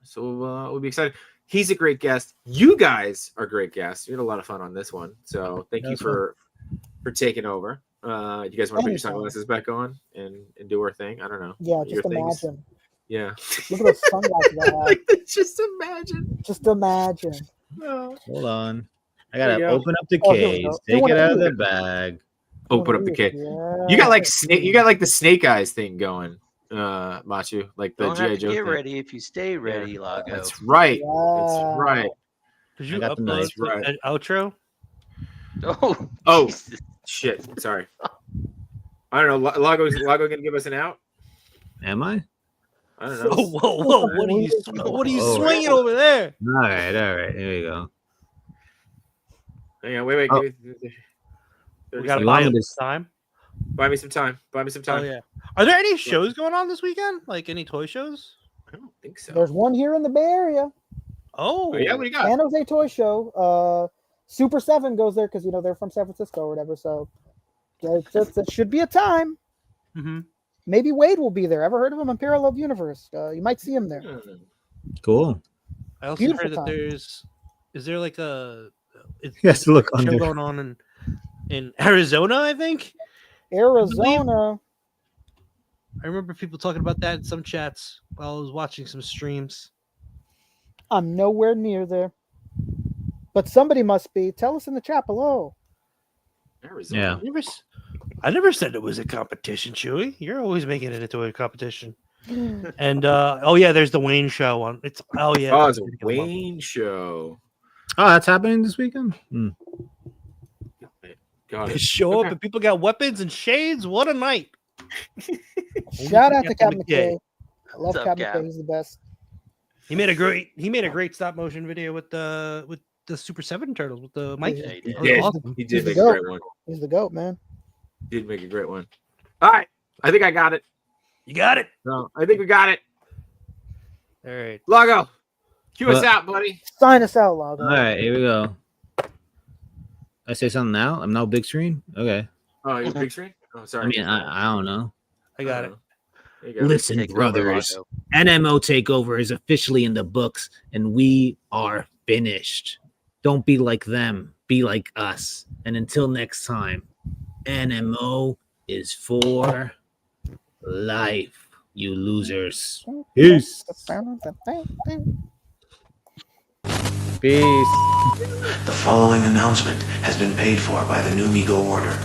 so we'll be excited. He's a great guest. You guys are great guests. We had a lot of fun on this one. So thank That you was fun. for taking over. You guys want to put your Anytime. sunglasses back on and do our thing? I don't know. Yeah, Your just things. imagine. Yeah. Look at those sunglasses I have. Just imagine. Just imagine. Oh. Hold on. I There gotta you go. open up the Oh, here we case. go. Take You it out of wanna the bag. Open up the kit. Yeah. You got like snake. You got like the snake eyes thing going, Machu, like the Don't have GI to Joe get thing. ready if you stay ready, Lago. That's right. Wow. That's right. Did I you got the upload knife. Right. an outro? Oh, Oh. Jesus. Shit. Sorry. I don't know. Lago gonna give us an out. Am I? I don't know. Oh, whoa! What are you Oh, swinging over there? All right. Here we go. Hang on. Wait. Oh. We gotta You buy want it me this time. Buy me some time. Buy me some Oh time. yeah. Are there any shows going on this weekend? Like any toy shows? I don't think so. There's one here in the Bay Area. Oh, Oh, yeah. What do you got? San Jose Toy Show. Super 7 goes there because they're from San Francisco or whatever. So it should be a time. Mm-hmm. Maybe Wade will be there. Ever heard of him? Imperial Love Universe. You might see him there. Cool. I also Beautiful heard that time. is there like a Yes, is look there a show under. going on in Arizona, I think. Arizona. I remember people talking about that in some chats while I was watching some streams. I'm nowhere near there. But somebody must be. Tell us in the chat below. Arizona. Yeah. I never said it was a competition, Chewy. You're always making it into a competition. And oh yeah, there's the Wayne show on. It's oh yeah. Oh, it's a beginning of the month. Wayne show. Oh, that's happening this weekend. Got They it. show up Okay. and people got weapons and shades. What a night! Shout out to Captain Captain McKay. McKay. I love What's up, Captain Cap? McKay. He's the best. He made a great stop motion video with the Super 7 turtles with the mic. Yeah, he He did. did. Awesome. He He's did the make a goat. great one. He's the GOAT, man. He did make a great one. All right. I think I got it. You got it. No, I think we got it. All right. Lago, cue us What? out, buddy. Sign us out, Lago. All right, here we go. I say something now. I'm now big screen. Okay. Oh, you big screen? Oh, sorry. I mean, I don't know. I got it. There you go. Listen, Take over, brothers. Lago. NMO takeover is officially in the books, and we are finished. Don't be like them. Be like us. And until next time, NMO is for life, you losers. Peace. Peace. The following announcement has been paid for by the new Migo Order.